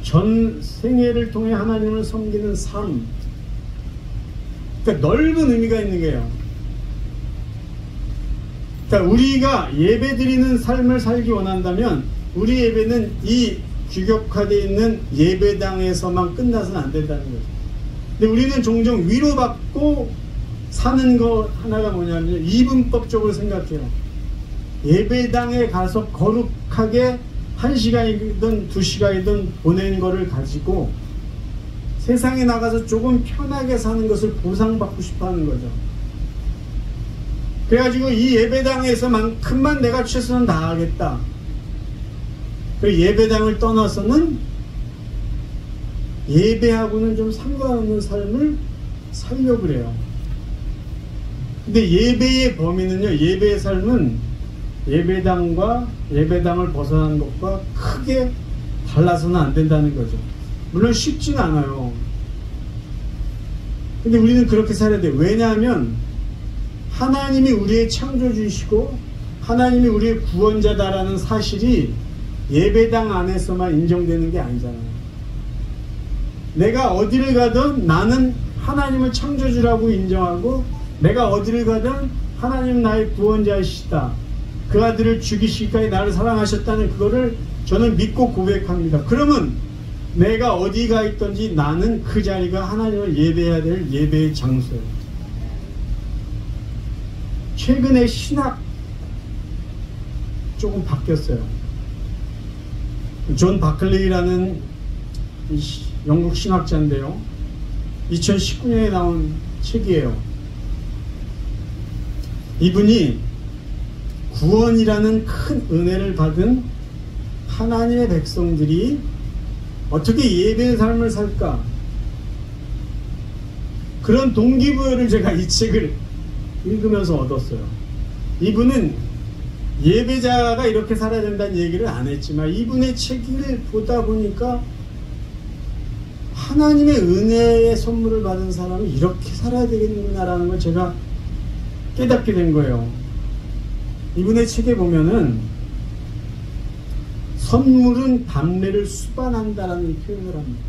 전 생애를 통해 하나님을 섬기는 삶, 그러니까 넓은 의미가 있는 거예요. 그러니까 우리가 예배 드리는 삶을 살기 원한다면 우리 예배는 이 규격화되어 있는 예배당에서만 끝나서는 안 된다는 거죠. 근데 우리는 종종 위로받고 사는 거 하나가 뭐냐면 이분법적으로 생각해요. 예배당에 가서 거룩하게 1시간이든 2시간이든 보낸 거를 가지고 세상에 나가서 조금 편하게 사는 것을 보상받고 싶어 하는 거죠. 그래가지고 이 예배당에서만큼만 내가 최선을 다하겠다. 그리고 예배당을 떠나서는 예배하고는 좀 상관없는 삶을 살려고 그래요. 근데 예배의 범위는요, 예배의 삶은 예배당과 예배당을 벗어나는 것과 크게 달라서는 안 된다는 거죠. 물론 쉽지는 않아요. 근데 우리는 그렇게 살아야 돼요. 왜냐하면 하나님이 우리의 창조주이시고 하나님이 우리의 구원자다라는 사실이 예배당 안에서만 인정되는 게 아니잖아요. 내가 어디를 가든 나는 하나님을 창조주라고 인정하고, 내가 어디를 가든 하나님은 나의 구원자이시다, 그 아들을 죽이시기까지 나를 사랑하셨다는 그거를 저는 믿고 고백합니다. 그러면 내가 어디 가 있든지 나는 그 자리가 하나님을 예배해야 될 예배의 장소예요. 최근에 신학 조금 바뀌었어요. 존 바클리라는 영국 신학자인데요, 2019년에 나온 책이에요. 이분이 구원이라는 큰 은혜를 받은 하나님의 백성들이 어떻게 예배의 삶을 살까, 그런 동기부여를 제가 이 책을 읽으면서 얻었어요. 이분은 예배자가 이렇게 살아야 된다는 얘기를 안 했지만 이분의 책을 보다 보니까 하나님의 은혜의 선물을 받은 사람이 이렇게 살아야 되겠구나라는 걸 제가 깨닫게 된 거예요. 이분의 책에 보면은 선물은 담례를 수반한다라는 표현을 합니다.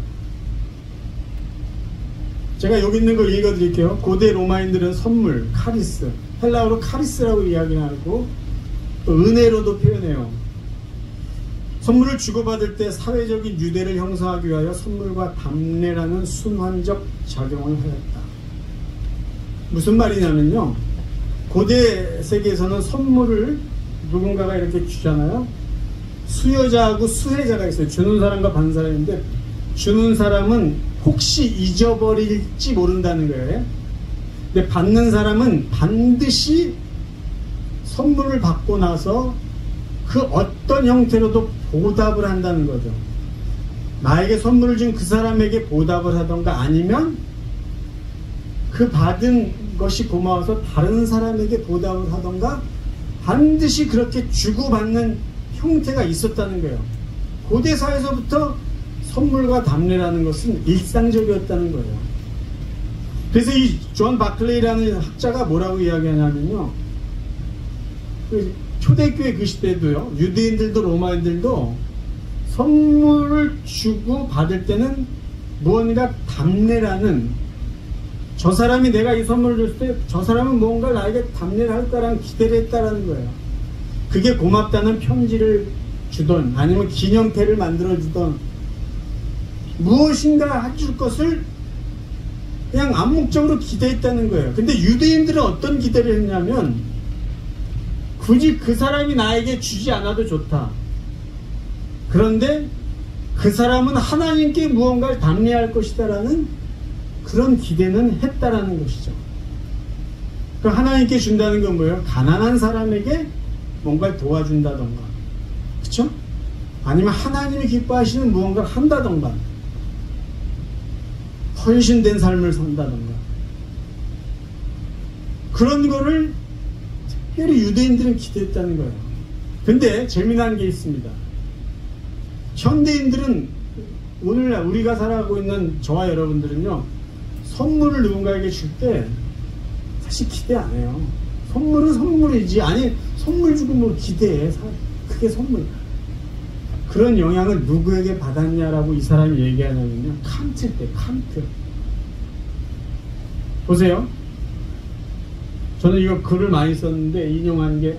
제가 여기 있는 걸 읽어드릴게요. 고대 로마인들은 선물, 카리스, 헬라어로 카리스라고 이야기하고 또 은혜로도 표현해요. 선물을 주고받을 때 사회적인 유대를 형성하기 위하여 선물과 담례라는 순환적 작용을 하였다. 무슨 말이냐면요, 고대 세계에서는 선물을 누군가가 이렇게 주잖아요. 수여자하고 수혜자가 있어요. 주는 사람과 받는 사람인데, 주는 사람은 혹시 잊어버릴지 모른다는 거예요. 근데 받는 사람은 반드시 선물을 받고 나서 그 어떤 형태로도 보답을 한다는 거죠. 나에게 선물을 준 그 사람에게 보답을 하던가, 아니면 그 받은 것이 고마워서 다른 사람에게 보답을 하던가, 반드시 그렇게 주고받는 형태가 있었다는 거예요. 고대 사회에서부터 선물과 담례라는 것은 일상적이었다는 거예요. 그래서 이 존 바클레이라는 학자가 뭐라고 이야기하냐면요, 그 초대교회 그 시대도요, 유대인들도 로마인들도 선물을 주고 받을 때는 무언가 담례라는, 저 사람이 내가 이 선물을 줬을 때 저 사람은 무언가 나에게 담례를 할 거라는 기대를 했다라는 거예요. 그게 고맙다는 편지를 주던, 아니면 기념패를 만들어 주던, 무엇인가 해줄 것을 그냥 암묵적으로 기대했다는 거예요. 근데 유대인들은 어떤 기대를 했냐면, 굳이 그 사람이 나에게 주지 않아도 좋다. 그런데 그 사람은 하나님께 무언가를 담례할 것이다라는 그런 기대는 했다라는 것이죠. 그 하나님께 준다는 건 뭐예요? 가난한 사람에게 뭔가를 도와준다던가, 그렇죠? 아니면 하나님이 기뻐하시는 무언가를 한다던가, 헌신된 삶을 산다던가, 그런 거를 특별히 유대인들은 기대했다는 거예요. 근데 재미난 게 있습니다. 현대인들은, 오늘날 우리가 살아가고 있는 저와 여러분들은요, 선물을 누군가에게 줄 때 사실 기대 안 해요. 선물은 선물이지, 아니 선물 주고 뭐 기대해. 그게 선물. 그런 영향을 누구에게 받았냐라고 이 사람이 얘기하냐면요, 칸트 때, 칸트. 보세요. 저는 이거 글을 많이 썼는데 인용한 게,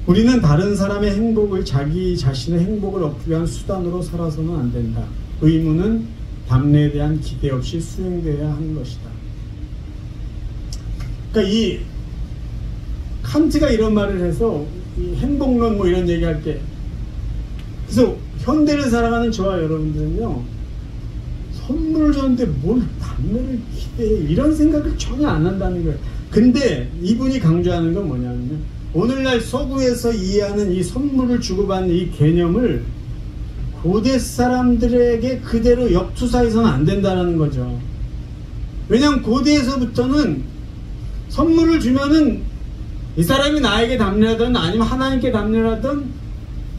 우리는 다른 사람의 행복을 자기 자신의 행복을 얻기 위한 수단으로 살아서는 안 된다. 의무는 담례에 대한 기대 없이 수행되어야 하는 것이다. 그러니까 이 칸트가 이런 말을 해서, 이 행복론 뭐 이런 얘기할 때, 그래서 현대를 살아가는 저와 여러분들은요, 선물을 줬는데 뭘 담례를 기대해, 이런 생각을 전혀 안 한다는 거예요. 근데 이분이 강조하는 건 뭐냐면요, 오늘날 서구에서 이해하는 이 선물을 주고받는 이 개념을 고대 사람들에게 그대로 역투사해서는 안 된다는 거죠. 왜냐하면 고대에서부터는 선물을 주면은 이 사람이 나에게 담례하든 아니면 하나님께 담례하든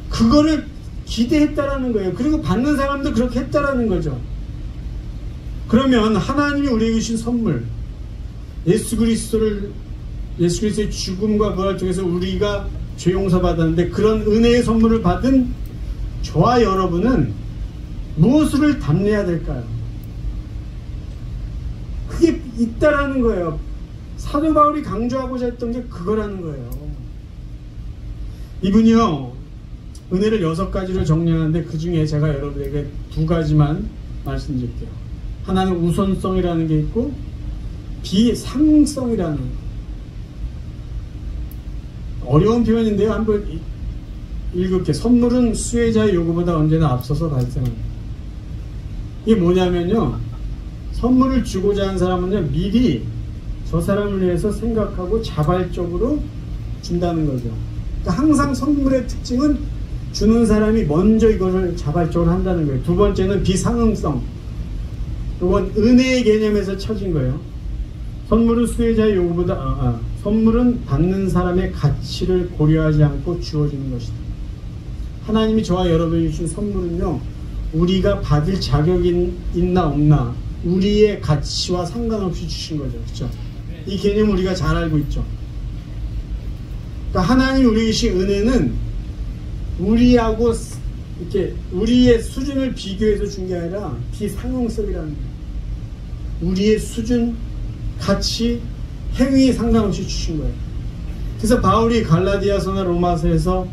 그거를 기대했다라는 거예요. 그리고 받는 사람도 그렇게 했다라는 거죠. 그러면 하나님이 우리에게 주신 선물, 예수 그리스도의 죽음과 부활 통해서 우리가 죄 용서 받았는데, 그런 은혜의 선물을 받은 저와 여러분은 무엇을 담례해야 될까요? 그게 있다라는 거예요. 사도 바울이 강조하고자 했던 게 그거라는 거예요. 이분이요, 은혜를 6가지로 정리하는데 그 중에 제가 여러분에게 2가지만 말씀드릴게요. 하나는 우선성이라는 게 있고, 비상성이라는, 어려운 표현인데요. 한번 읽을게요. 선물은 수혜자의 요구보다 언제나 앞서서 발생합니다. 이게 뭐냐면요, 선물을 주고자 하는 사람은요, 미리 저 사람을 위해서 생각하고 자발적으로 준다는 거죠. 그러니까 항상 선물의 특징은 주는 사람이 먼저 이것을 자발적으로 한다는 거예요. 두 번째는 비상응성. 이건 은혜의 개념에서 쳐진 거예요. 선물은 수혜자의 요구보다 선물은 받는 사람의 가치를 고려하지 않고 주어지는 것이다. 하나님이 저와 여러분이 주신 선물은요, 우리가 받을 자격이 있나 없나 우리의 가치와 상관없이 주신 거죠. 그렇죠? 이 개념 우리가 잘 알고 있죠. 그러니까 하나님 우리에게 주신 은혜는 우리하고 이렇게 우리의 수준을 비교해서 준 게 아니라 비상응성이라는 거예요. 우리의 수준, 가치, 행위에 상관없이 주신 거예요. 그래서 바울이 갈라디아서나 로마서에서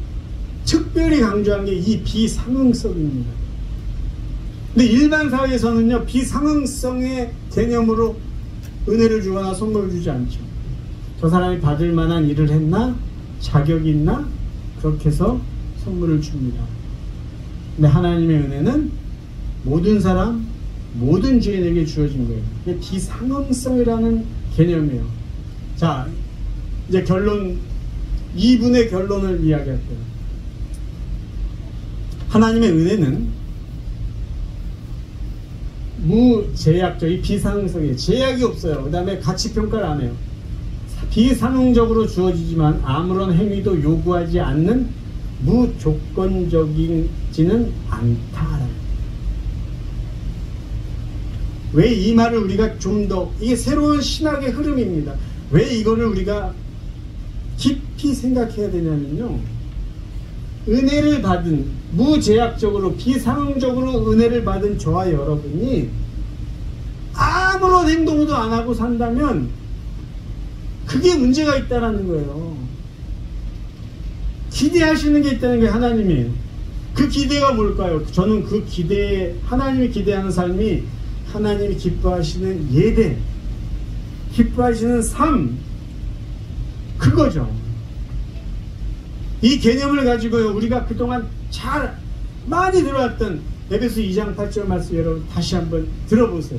특별히 강조한 게 이 비상응성입니다. 근데 일반 사회에서는요, 비상응성의 개념으로 은혜를 주거나 선물을 주지 않죠. 저 사람이 받을 만한 일을 했나? 자격이 있나? 그렇게 해서 선물을 줍니다. 근데 하나님의 은혜는 모든 사람, 모든 죄인에게 주어진 거예요. 이게 비상응성이라는 개념이에요. 자, 이제 결론, 2분의 결론을 이야기할게요. 하나님의 은혜는 무제약적인 비상응성이에요. 제약이 없어요. 그 다음에 가치평가를 안 해요. 비상응적으로 주어지지만 아무런 행위도 요구하지 않는 무조건적이지는 않다. 왜 이 말을 우리가 좀 더, 이게 새로운 신학의 흐름입니다. 왜 이거를 우리가 깊이 생각해야 되냐면요, 은혜를 받은, 무제약적으로 비상응적으로 은혜를 받은 저와 여러분이 아무런 행동도 안 하고 산다면 그게 문제가 있다라는 거예요. 기대하시는 게 있다는 게 하나님이에요. 그 기대가 뭘까요? 저는 그 기대에, 하나님이 기대하는 삶이 하나님이 기뻐하시는 예배, 기뻐하시는 삶, 그거죠. 이 개념을 가지고요, 우리가 그동안 잘 많이 들어왔던 에베소 2장 8절 말씀 여러분 다시 한번 들어보세요.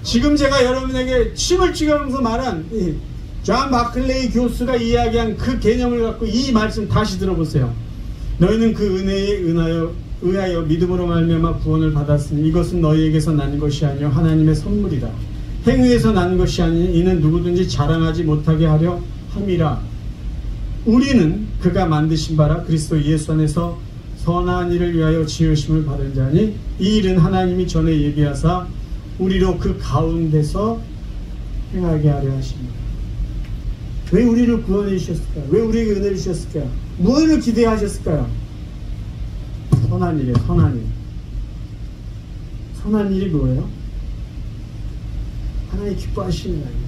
지금 제가 여러분에게 침을 찍으면서 말한 존 마클레이 교수가 이야기한 그 개념을 갖고 이 말씀 다시 들어보세요. 너희는 그 은혜에 의하여 믿음으로 말미암아 구원을 받았으니 이것은 너희에게서 난 것이 아니요 하나님의 선물이다. 행위에서 난 것이 아니니 이는 누구든지 자랑하지 못하게 하려 함이라. 우리는 그가 만드신 바라 그리스도 예수 안에서 선한 일을 위하여 지으심을 받은 자니 이 일은 하나님이 전에 예비하사 우리로 그 가운데서 행하게 하려 하십니다. 왜 우리를 구원해 주셨을까요? 왜 우리에게 은혜를 주셨을까요? 무엇을 기대하셨을까요? 선한 일이에요. 선한 일. 선한 일이 뭐예요? 하나님 기뻐하시는 거예요.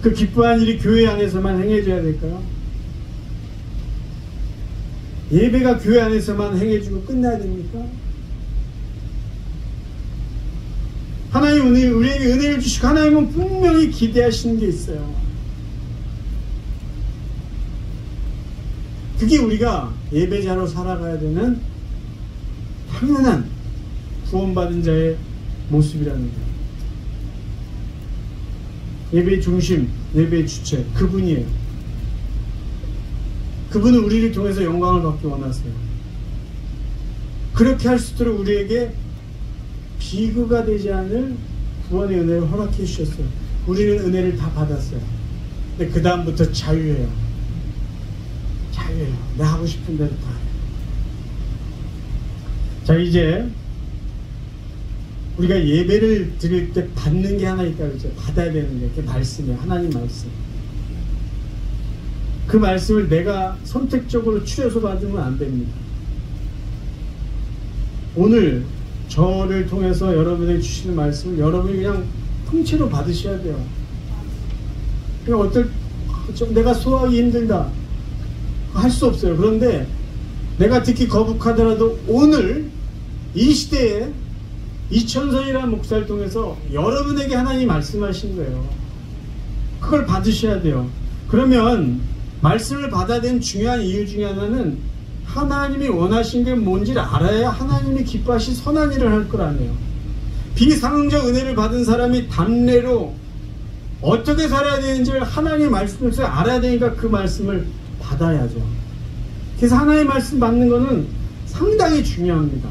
그 기뻐한 일이 교회 안에서만 행해져야 될까요? 예배가 교회 안에서만 행해지고 끝나야 됩니까? 하나님 우리에게 은혜를 주시고 하나님은 분명히 기대하시는 게 있어요. 그게 우리가 예배자로 살아가야 되는 당연한 구원받은 자의 모습이라는 거예요. 예배의 중심, 예배의 주체, 그분이에요. 그분은 우리를 통해서 영광을 받기 원하세요. 그렇게 할 수 있도록 우리에게 비교가 되지 않을 구원의 은혜를 허락해 주셨어요. 우리는 은혜를 다 받았어요. 근데 그 다음부터 자유예요. 자유예요. 내가 하고 싶은 대로 다 해요. 자, 이제 우리가 예배를 드릴 때 받는 게 하나 있다 그랬죠. 받아야 되는 게, 그게 말씀이에요. 하나님 말씀. 그 말씀을 내가 선택적으로 추려서 받으면 안 됩니다. 오늘 저를 통해서 여러분에게 주시는 말씀을 여러분이 그냥 통째로 받으셔야 돼요. 그냥 좀 내가 소화하기 힘들다 할 수 없어요. 그런데 내가 듣기 거북하더라도 오늘 이 시대에 이천선이라는 목사를 통해서 여러분에게 하나님이 말씀하신 거예요. 그걸 받으셔야 돼요. 그러면 말씀을 받아야 되는 중요한 이유 중에 하나는 하나님이 원하신 게 뭔지를 알아야 하나님이 기뻐하신 선한 일을 할 걸 아네요. 비상응적 은혜를 받은 사람이 단례로 어떻게 살아야 되는지를 하나님의 말씀을 알아야 되니까 그 말씀을 받아야죠. 그래서 하나님의 말씀 받는 거는 상당히 중요합니다.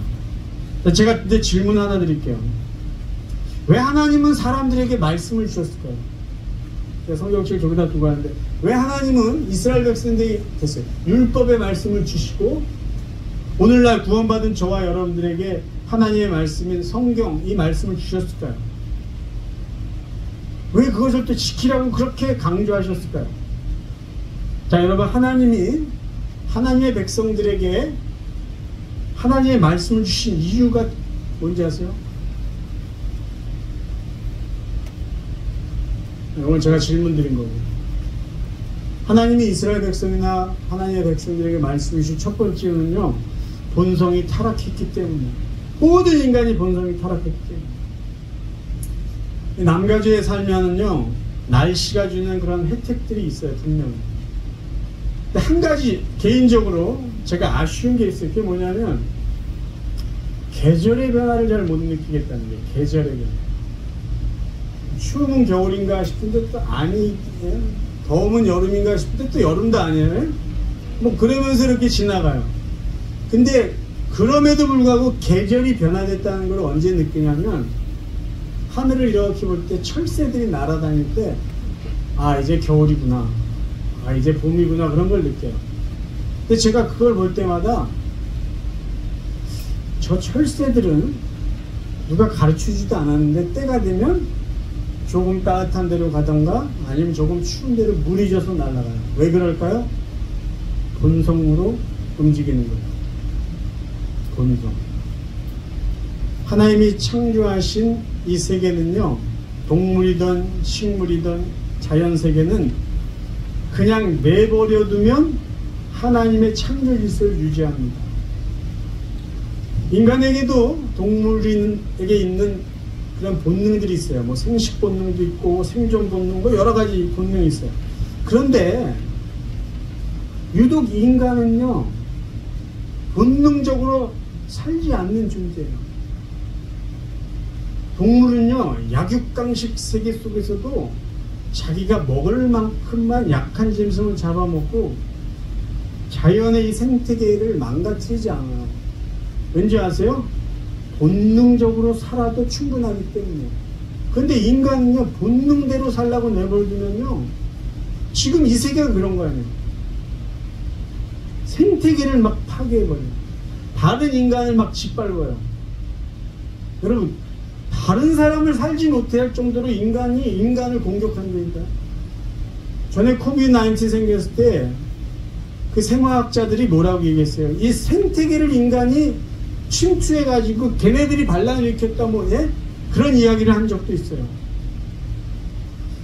제가 이제 질문 하나 드릴게요. 왜 하나님은 사람들에게 말씀을 주셨을까요? 제가 성경책을 저기다 두고 하는데 왜 하나님은 이스라엘 백성들이 됐어요? 율법의 말씀을 주시고 오늘날 구원받은 저와 여러분들에게 하나님의 말씀인 성경 이 말씀을 주셨을까요? 왜 그것을 또 지키라고 그렇게 강조하셨을까요? 자, 여러분, 하나님이 하나님의 백성들에게 하나님의 말씀을 주신 이유가 뭔지 아세요? 오늘 제가 질문 드린 거고, 하나님이 이스라엘 백성이나 하나님의 백성들에게 말씀해 주신 첫 번째 이유는요, 본성이 타락했기 때문에. 모든 인간이 본성이 타락했기 때문에. 남가주에 살면은요, 날씨가 주는 그런 혜택들이 있어요, 분명히. 근데 한 가지 개인적으로 제가 아쉬운 게 있어요. 그게 뭐냐면 계절의 변화를 잘 못 느끼겠다는 거예요. 계절의 변화. 추우면 겨울인가 싶은데 또 아니, 더우면 여름인가 싶은데 또 여름도 아니에요. 뭐 그러면서 이렇게 지나가요. 근데 그럼에도 불구하고 계절이 변화됐다는 걸 언제 느끼냐면 하늘을 이렇게 볼 때 철새들이 날아다닐 때 아, 이제 겨울이구나, 아, 이제 봄이구나, 그런 걸 느껴요. 근데 제가 그걸 볼 때마다 저 철새들은 누가 가르쳐주지도 않았는데 때가 되면 조금 따뜻한 데로 가던가 아니면 조금 추운 데로 물이 져서 날아가요. 왜 그럴까요? 본성으로 움직이는 거예요. 본성. 하나님이 창조하신 이 세계는요, 동물이든 식물이든 자연세계는 그냥 내버려 두면 하나님의 창조 질서를 유지합니다. 인간에게도 동물에게 있는 그런 본능들이 있어요. 뭐 생식 본능도 있고 생존 본능도 여러 가지 본능이 있어요. 그런데 유독 인간은요, 본능적으로 살지 않는 존재예요. 동물은요, 약육강식 세계 속에서도 자기가 먹을 만큼만 약한 짐승을 잡아먹고 자연의 이 생태계를 망가뜨리지 않아요. 왠지 아세요? 본능적으로 살아도 충분하기 때문에. 근데 인간은요, 본능대로 살라고 내버려두면요, 지금 이 세계가 그런 거 아니에요. 생태계를 막 파괴해버려요. 다른 인간을 막 짓밟아요. 여러분, 다른 사람을 살지 못해 할 정도로 인간이 인간을 공격한다니까. 전에 코비드-19 생겼을 때 그 생화학자들이 뭐라고 얘기했어요? 이 생태계를 인간이 침투해가지고 걔네들이 반란을 일으켰다, 뭐, 예? 그런 이야기를 한 적도 있어요.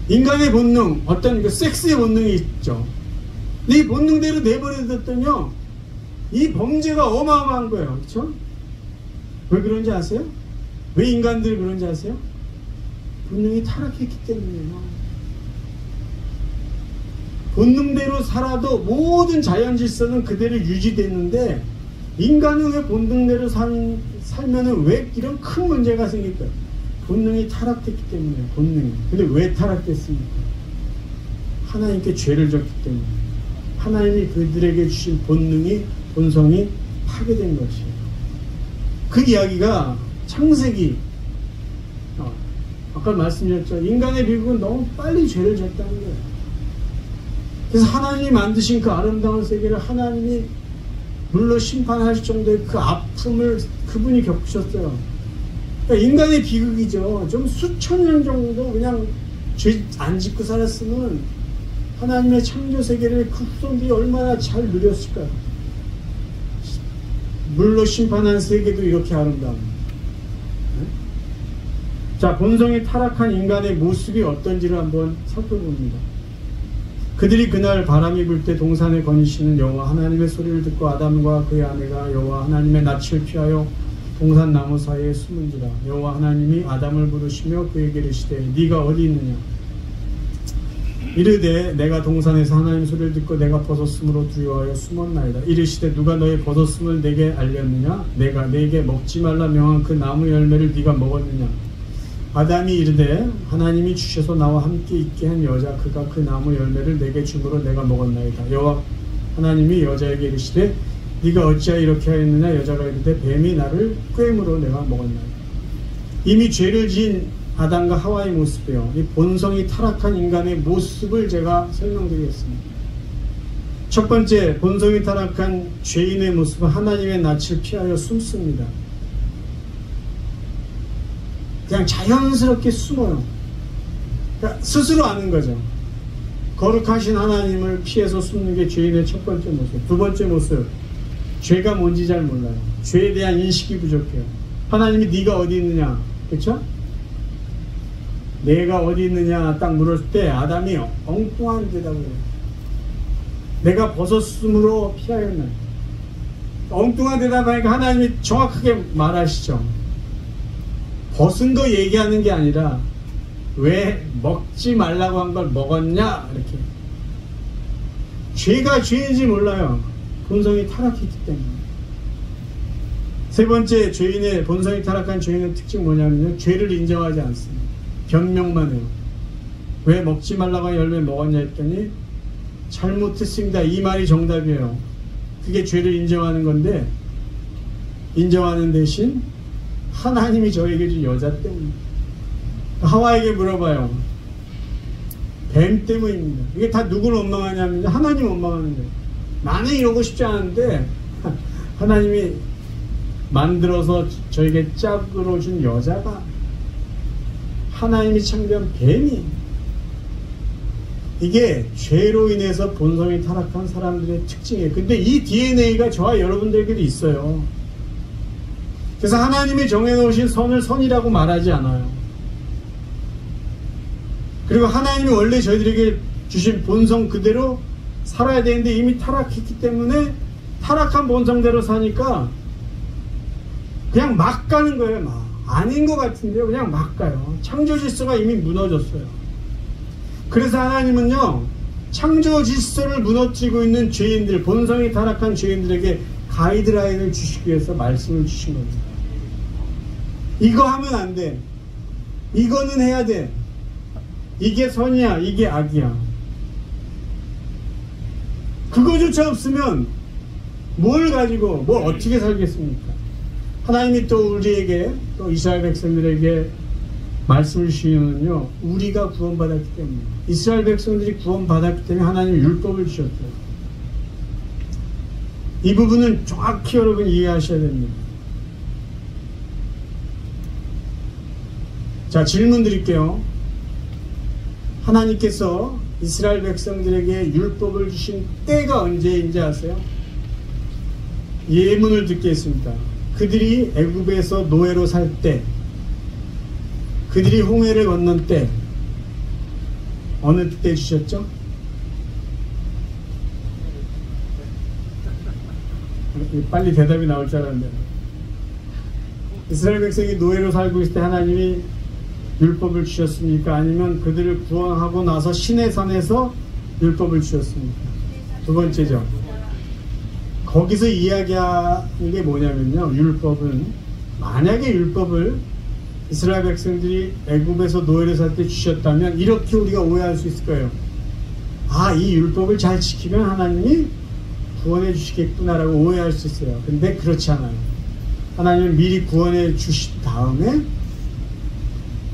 인간의 본능, 어떤 그 섹스의 본능이 있죠. 근데 이 본능대로 내버려뒀더니요, 이 범죄가 어마어마한 거예요. 그렇죠? 왜 그런지 아세요? 왜 인간들이 그런지 아세요? 본능이 타락했기 때문이에요. 본능대로 살아도 모든 자연 질서는 그대로 유지됐는데 인간은 왜 본능대로 살면은 왜 이런 큰 문제가 생길까요? 본능이 타락됐기 때문이에요. 본능이. 근데 왜 타락됐습니까? 하나님께 죄를 졌기 때문에. 하나님이 그들에게 주신 본성이 파괴된 것이에요. 그 이야기가 창세기, 아까 말씀드렸죠. 인간의 비극은 너무 빨리 죄를 졌다는 거예요. 그래서 하나님이 만드신 그 아름다운 세계를 하나님이 물로 심판하실 정도의 그 아픔을 그분이 겪으셨어요. 그러니까 인간의 비극이죠. 좀 수천 년 정도 그냥 죄 안 짓고 살았으면 하나님의 창조 세계를 그 후손들이 얼마나 잘 누렸을까요? 물로 심판한 세계도 이렇게 아름다운. 자, 본성이 타락한 인간의 모습이 어떤지를 한번 살펴봅니다. 그들이 그날 바람이 불 때 동산에 거니시는 여호와 하나님의 소리를 듣고 아담과 그의 아내가 여호와 하나님의 낯을 피하여 동산 나무 사이에 숨은지라. 여호와 하나님이 아담을 부르시며 그에게 이르시되 네가 어디 있느냐. 이르되 내가 동산에서 하나님 소리를 듣고 내가 벗었으므로 두려워하여 숨었나이다. 이르시되 누가 너의 벗었음을 내게 알렸느냐. 내가 네게 먹지 말라 명한 그 나무 열매를 네가 먹었느냐. 아담이 이르되 하나님이 주셔서 나와 함께 있게 한 여자 그가 그 나무 열매를 내게 주므로 내가 먹었나이다. 여호와 하나님이 여자에게 이르시되 네가 어찌하여 이렇게 하였느냐. 여자가 이르되 뱀이 나를 꾀므로 내가 먹었나이다. 이미 죄를 지은 아담과 하와의 모습이요, 이 본성이 타락한 인간의 모습을 제가 설명드리겠습니다. 첫 번째, 본성이 타락한 죄인의 모습은 하나님의 낯을 피하여 숨습니다. 그냥 자연스럽게 숨어요. 그러니까 스스로 아는 거죠. 거룩하신 하나님을 피해서 숨는 게 죄인의 첫 번째 모습. 두 번째 모습, 죄가 뭔지 잘 몰라요. 죄에 대한 인식이 부족해요. 하나님이 네가 어디 있느냐, 그렇죠? 내가 어디 있느냐 딱 물었을 때 아담이 엉뚱한 대답을 해요. 내가 벗었으므로 피하였나. 엉뚱한 대답하니까 하나님이 정확하게 말하시죠. 벗은 거 얘기하는 게 아니라 왜 먹지 말라고 한 걸 먹었냐, 이렇게. 죄가 죄인지 몰라요. 본성이 타락했기 때문에. 세 번째, 죄인의 본성이 타락한 죄인의 특징 뭐냐면요, 죄를 인정하지 않습니다. 변명만 해요. 왜 먹지 말라고 한 열매 먹었냐 했더니 잘못했습니다, 이 말이 정답이에요. 그게 죄를 인정하는 건데, 인정하는 대신 하나님이 저에게 준 여자 때문입니다. 하와에게 물어봐요. 뱀 때문입니다. 이게 다 누구를 원망하냐면 하나님 원망하는 거예요. 나는 이러고 싶지 않은데 하나님이 만들어서 저에게 짝으로 준 여자가 하나님이 창조한 뱀이, 이게 죄로 인해서 본성이 타락한 사람들의 특징이에요. 근데 이 DNA가 저와 여러분들에게도 있어요. 그래서 하나님이 정해놓으신 선을 선이라고 말하지 않아요. 그리고 하나님이 원래 저희들에게 주신 본성 그대로 살아야 되는데 이미 타락했기 때문에 타락한 본성대로 사니까 그냥 막 가는 거예요. 막 아닌 것 같은데요, 그냥 막 가요. 창조 질서가 이미 무너졌어요. 그래서 하나님은요, 창조 질서를 무너뜨리고 있는 죄인들, 본성이 타락한 죄인들에게 가이드라인을 주시기 위해서 말씀을 주신 겁니다. 이거 하면 안 돼. 이거는 해야 돼. 이게 선이야, 이게 악이야. 그거조차 없으면 뭘 가지고 뭘 어떻게 살겠습니까? 하나님이 또 우리에게, 또 이스라엘 백성들에게 말씀을 주시면요, 우리가 구원받았기 때문에, 이스라엘 백성들이 구원받았기 때문에 하나님이 율법을 주셨어요. 이 부분은 정확히 여러분 이해하셔야 됩니다. 자, 질문 드릴게요. 하나님께서 이스라엘 백성들에게 율법을 주신 때가 언제인지 아세요? 예문을 듣겠습니다. 그들이 애굽에서 노예로 살 때, 그들이 홍해를 건넌 때, 어느 때 주셨죠? 빨리 대답이 나올 줄 알았는데, 이스라엘 백성이 노예로 살고 있을 때 하나님이 율법을 주셨습니까? 아니면 그들을 구원하고 나서 시내산에서 율법을 주셨습니까? 두 번째죠. 거기서 이야기하는 게 뭐냐면요, 율법은, 만약에 율법을 이스라엘 백성들이 애굽에서 노예를 살 때 주셨다면 이렇게 우리가 오해할 수 있을 거예요. 아, 이 율법을 잘 지키면 하나님이 구원해 주시겠구나라고 오해할 수 있어요. 근데 그렇지 않아요. 하나님은 미리 구원해 주신 다음에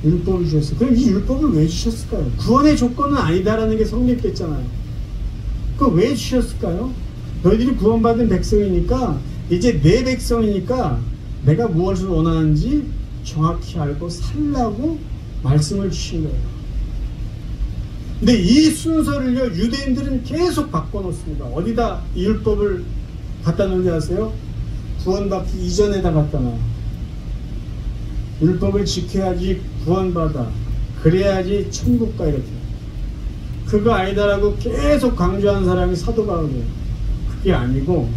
율법을 주셨어요. 그럼 이 율법을 왜 주셨을까요? 구원의 조건은 아니다라는 게 성립됐잖아요. 그거 왜 주셨을까요? 너희들이 구원받은 백성이니까, 이제 내 백성이니까 내가 무엇을 원하는지 정확히 알고 살라고 말씀을 주신 거예요. 근데 이 순서를요, 유대인들은 계속 바꿔놓습니다. 어디다 이 율법을 갖다 놓는지 아세요? 구원받기 이전에다 갖다 놔요. 율법을 지켜야지 구원받아, 그래야지 천국 가, 이렇게. 그거 아니다라고 계속 강조하는 사람이 사도 바울이에요. 그게 아니고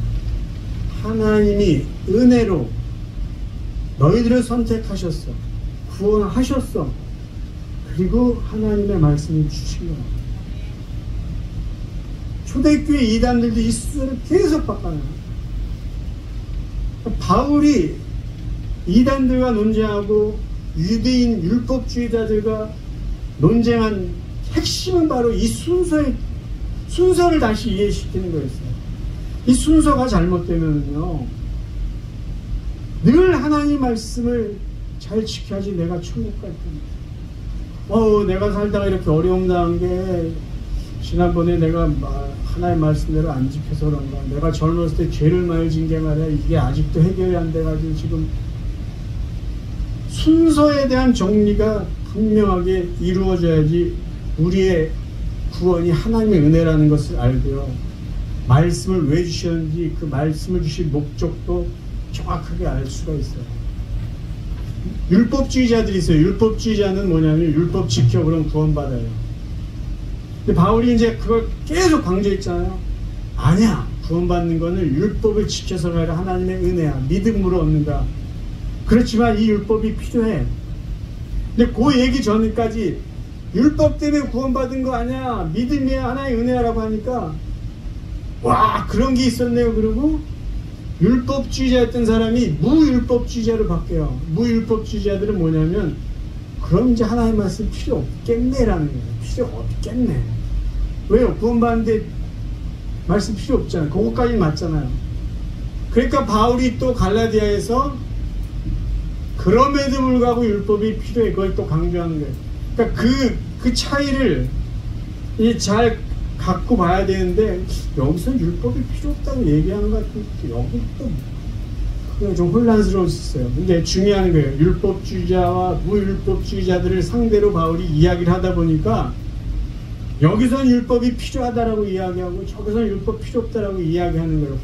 하나님이 은혜로 너희들을 선택하셨어, 구원하셨어. 그리고 하나님의 말씀을 주신 거예요. 초대교회 이단들도 이 순서를 계속 바꿔놔요. 바울이 이단들과 논쟁하고 유대인 율법주의자들과 논쟁한 핵심은 바로 이 순서를 다시 이해시키는 거였어요. 이 순서가 잘못되면요, 늘 하나님 말씀을 잘 지켜야지 내가 천국 갈 겁니다. 내가 살다가 이렇게 어려움 당한 게 지난번에 내가 하나님 말씀대로 안 지켜서 그런가, 내가 젊었을 때 죄를 많이 진 게 말이야, 이게 아직도 해결이 안 돼가지고 지금. 순서에 대한 정리가 분명하게 이루어져야지 우리의 구원이 하나님의 은혜라는 것을 알고요, 말씀을 왜 주셨는지 그 말씀을 주신 목적도 정확하게 알 수가 있어요. 율법주의자들이 있어요. 율법주의자는 뭐냐면 율법 지켜 그럼 구원받아요. 근데 바울이 이제 그걸 계속 강조했잖아요. 아니야, 구원받는 거는 율법을 지켜서가 아니라 하나님의 은혜야, 믿음으로 얻는다. 그렇지만 이 율법이 필요해. 근데 그 얘기 전까지 율법 때문에 구원받은 거 아니야, 믿음이야, 하나의 은혜라고 하니까 와, 그런 게 있었네요. 그러고 율법주의자였던 사람이 무율법주의자로 바뀌어요. 무율법주의자들은 뭐냐면, 그럼 이제 하나님 말씀 필요 없겠네라는 거예요. 필요 없겠네. 왜요? 구원받는데 말씀 필요 없잖아요. 그거까지 맞잖아요. 그러니까 바울이 또 갈라디아에서 그럼에도 불구하고 율법이 필요해, 그걸 또 강조하는 거예요. 그러니까 그 차이를 이제 잘 갖고 봐야 되는데, 여기서 율법이 필요 없다고 얘기하는 것 같은데 여기 또 좀 혼란스러울 수 있어요. 근데 중요한 거예요. 율법주의자와 무율법주의자들을 상대로 바울이 이야기를 하다 보니까 여기선 율법이 필요하다라고 이야기하고 저기선 율법 필요 없다라고 이야기하는 거예요.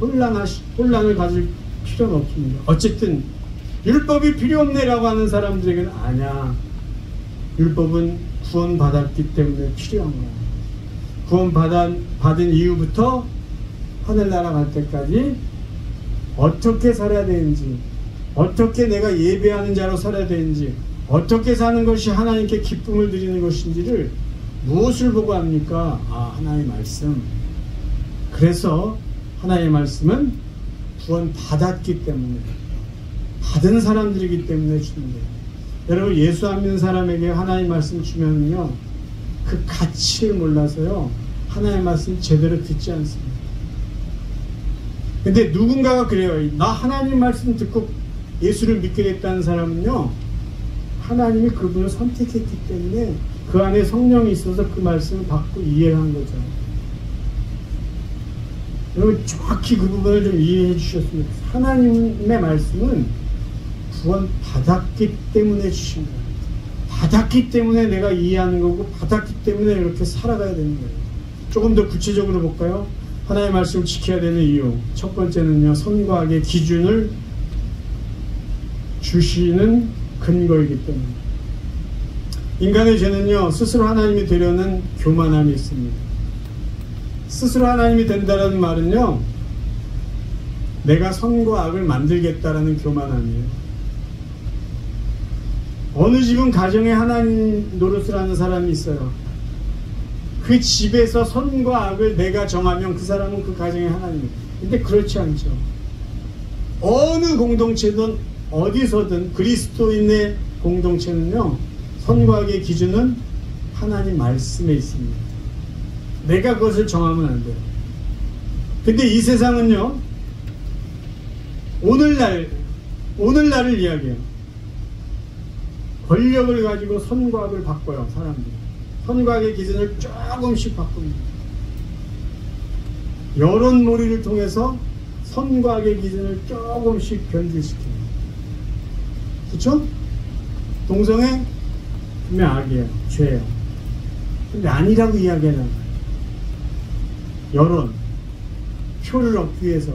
혼란을 가질 필요는 없습니다. 어쨌든 율법이 필요 없네라고 하는 사람들에게는 아니야, 율법은 구원받았기 때문에 필요한 거야. 구원받은 이후부터 하늘나라 갈 때까지 어떻게 살아야 되는지, 어떻게 내가 예배하는 자로 살아야 되는지, 어떻게 사는 것이 하나님께 기쁨을 드리는 것인지를 무엇을 보고 합니까? 하나님의 말씀. 그래서 하나님의 말씀은 구원받았기 때문에, 받은 사람들이기 때문에 주는 거예요. 여러분, 예수 안 믿는 사람에게 하나님의 말씀 주면요, 그 가치를 몰라서요, 하나님의 말씀 제대로 듣지 않습니다. 근데 누군가가 그래요. 나 하나님 말씀 듣고 예수를 믿게 됐다는 사람은요, 하나님이 그분을 선택했기 때문에 그 안에 성령이 있어서 그 말씀을 받고 이해를 한 거죠. 여러분, 정확히 그 부분을 좀 이해해 주셨으면 좋겠어요. 하나님의 말씀은 구원 받았기 때문에 주신 거예요. 받았기 때문에 내가 이해하는 거고, 받았기 때문에 이렇게 살아가야 되는 거예요. 조금 더 구체적으로 볼까요? 하나님의 말씀을 지켜야 되는 이유. 첫 번째는요, 선과 악의 기준을 주시는 근거이기 때문에. 인간의 죄는요, 스스로 하나님이 되려는 교만함이 있습니다. 스스로 하나님이 된다는 말은요, 내가 선과 악을 만들겠다라는 교만함이에요. 어느 집은 가정에 하나님 노릇을 하는 사람이 있어요. 그 집에서 선과 악을 내가 정하면 그 사람은 그 가정의 하나님이에요. 근데 그렇지 않죠. 어느 공동체든 어디서든 그리스도인의 공동체는요, 선과 악의 기준은 하나님 말씀에 있습니다. 내가 그것을 정하면 안 돼요. 근데 이 세상은요, 오늘날을 이야기해요. 권력을 가지고 선과 악을 바꿔요, 사람들이. 선과 악의 기준을 조금씩 바꿉니다. 여론몰이를 통해서 선과 악의 기준을 조금씩 변질시켜요. 그쵸? 동성애? 분명 악이에요. 죄예요. 근데 아니라고 이야기하잖아요. 여론, 표를 얻기 위해서.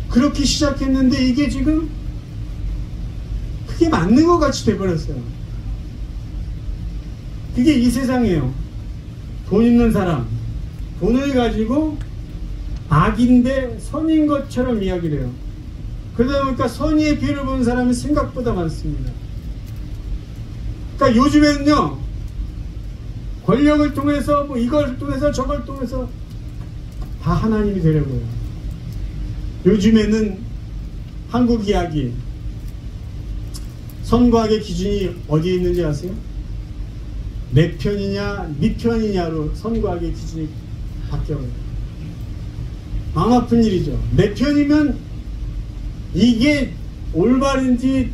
그렇게 시작했는데 이게 지금 그게 맞는 것 같이 돼버렸어요. 그게 이 세상이에요. 돈 있는 사람, 돈을 가지고 악인데 선인 것처럼 이야기를 해요. 그러다 보니까 선의의 피해를 보는 사람이 생각보다 많습니다. 그러니까 요즘에는요, 권력을 통해서 뭐 이걸 통해서 저걸 통해서 다 하나님이 되려고요. 요즘에는 한국 이야기, 선과학의 기준이 어디에 있는지 아세요? 내 편이냐 네 편이냐로 선과학의 기준이 바뀌어요. 마음 아픈 일이죠. 내 편이면 이게 올바른지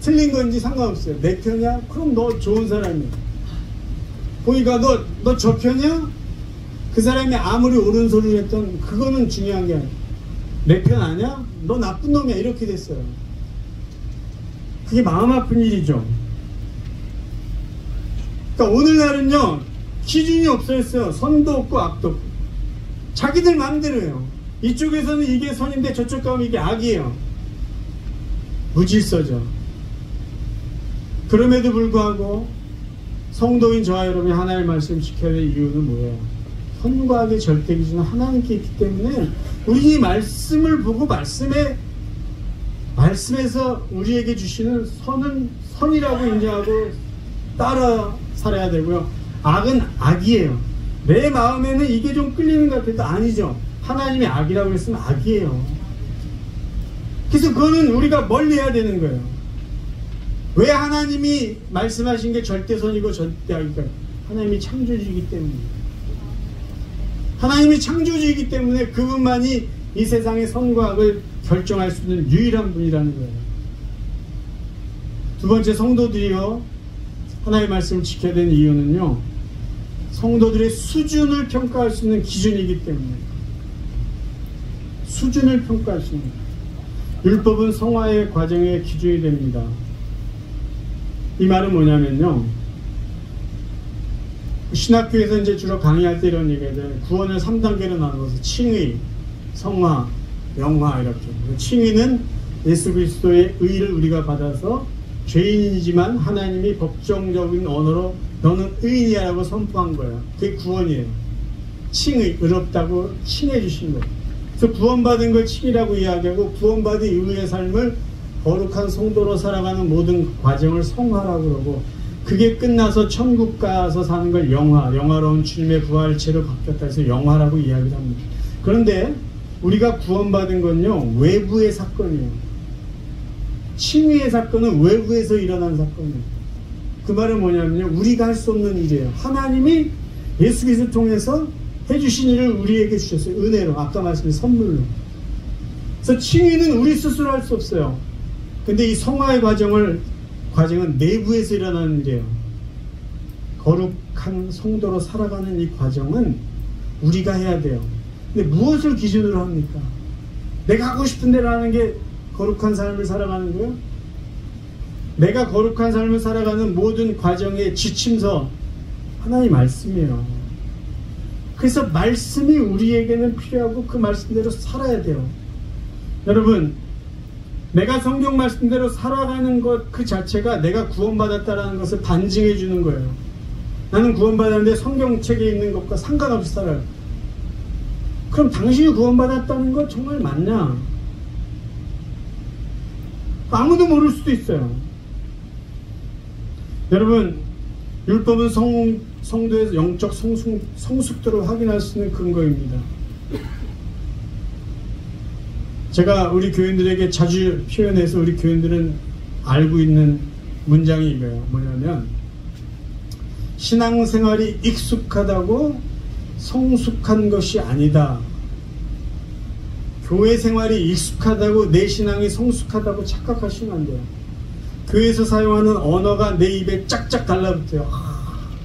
틀린 건지 상관없어요. 내 편이야? 그럼 너 좋은 사람이야. 보니까 너 저 편이야? 그 사람이 아무리 옳은 소리를 했던 그거는 중요한 게 아니야. 내 편 아니야? 너 나쁜 놈이야. 이렇게 됐어요. 그게 마음 아픈 일이죠. 그러니까 오늘날은요 기준이 없어졌어요. 선도 없고 악도 없고 자기들 마음대로 해요. 이쪽에서는 이게 선인데 저쪽 가면 이게 악이에요. 무질서죠. 그럼에도 불구하고 성도인 저와 여러분이 하나님의 말씀 지켜야 될 이유는 뭐예요? 선과 악의 절대 기준은 하나님께 있기 때문에 우리 이 말씀을 보고 말씀에서 우리에게 주시는 선은 선이라고 인정하고 따라 살아야 되고요. 악은 악이에요. 내 마음에는 이게 좀 끌리는 것 같아도 아니죠. 하나님이 악이라고 했으면 악이에요. 그래서 그거는 우리가 멀리해야 되는 거예요. 왜 하나님이 말씀하신 게 절대선이고 절대악일까? 하나님이 창조주이기 때문이에요. 하나님이 창조주이기 때문에 그분만이 이 세상의 선과 악을 결정할 수 있는 유일한 분이라는 거예요. 두 번째, 성도들이요 하나님의 말씀을 지켜야 되는 이유는요 성도들의 수준을 평가할 수 있는 기준이기 때문에 수준을 평가할 수 있는 율법은 성화의 과정의 기준이 됩니다. 이 말은 뭐냐면요 신학교에서 이제 주로 강의할 때 이런 얘기가 돼요. 구원을 3단계로 나누어서 칭의, 성화, 영화 이렇게. 칭의는 예수 그리스도의 의를 우리가 받아서 죄인이지만 하나님이 법정적인 언어로 너는 의인이야 라고 선포한 거예요. 그게 구원이에요. 칭의, 의롭다고 칭해 주신 거예요. 그래서 구원받은 걸 칭이라고 이야기하고 구원받은 이후의 삶을 거룩한 성도로 살아가는 모든 과정을 성화라고 그러고 그게 끝나서 천국 가서 사는 걸 영화로운 주님의 부활체로 바뀌었다 해서 영화라고 이야기를 합니다. 그런데 우리가 구원받은 건요 외부의 사건이에요. 칭의의 사건은 외부에서 일어난 사건이에요. 그 말은 뭐냐면요 우리가 할 수 없는 일이에요. 하나님이 예수 그리스도를 통해서 해주신 일을 우리에게 주셨어요. 은혜로, 아까 말씀드린 선물로. 그래서 칭의는 우리 스스로 할 수 없어요. 근데 이 성화의 과정은 내부에서 일어나는 일이에요. 거룩한 성도로 살아가는 이 과정은 우리가 해야 돼요. 근데 무엇을 기준으로 합니까? 내가 하고 싶은 대로 하는 게 거룩한 삶을 살아가는 거예요? 내가 거룩한 삶을 살아가는 모든 과정의 지침서 하나님 말씀이에요. 그래서 말씀이 우리에게는 필요하고 그 말씀대로 살아야 돼요. 여러분 내가 성경 말씀대로 살아가는 것 그 자체가 내가 구원받았다는 것을 반증해 주는 거예요. 나는 구원받았는데 성경책에 있는 것과 상관없이 살아요. 그럼 당신이 구원받았다는 거 정말 맞냐? 아무도 모를 수도 있어요. 여러분 율법은 성도의 영적 성숙도를 확인할 수 있는 근거입니다. 제가 우리 교인들에게 자주 표현해서 우리 교인들은 알고 있는 문장이 이거예요. 뭐냐면 신앙생활이 익숙하다고 성숙한 것이 아니다. 교회 생활이 익숙하다고 내 신앙이 성숙하다고 착각하시면 안 돼요. 교회에서 사용하는 언어가 내 입에 짝짝 달라붙어요.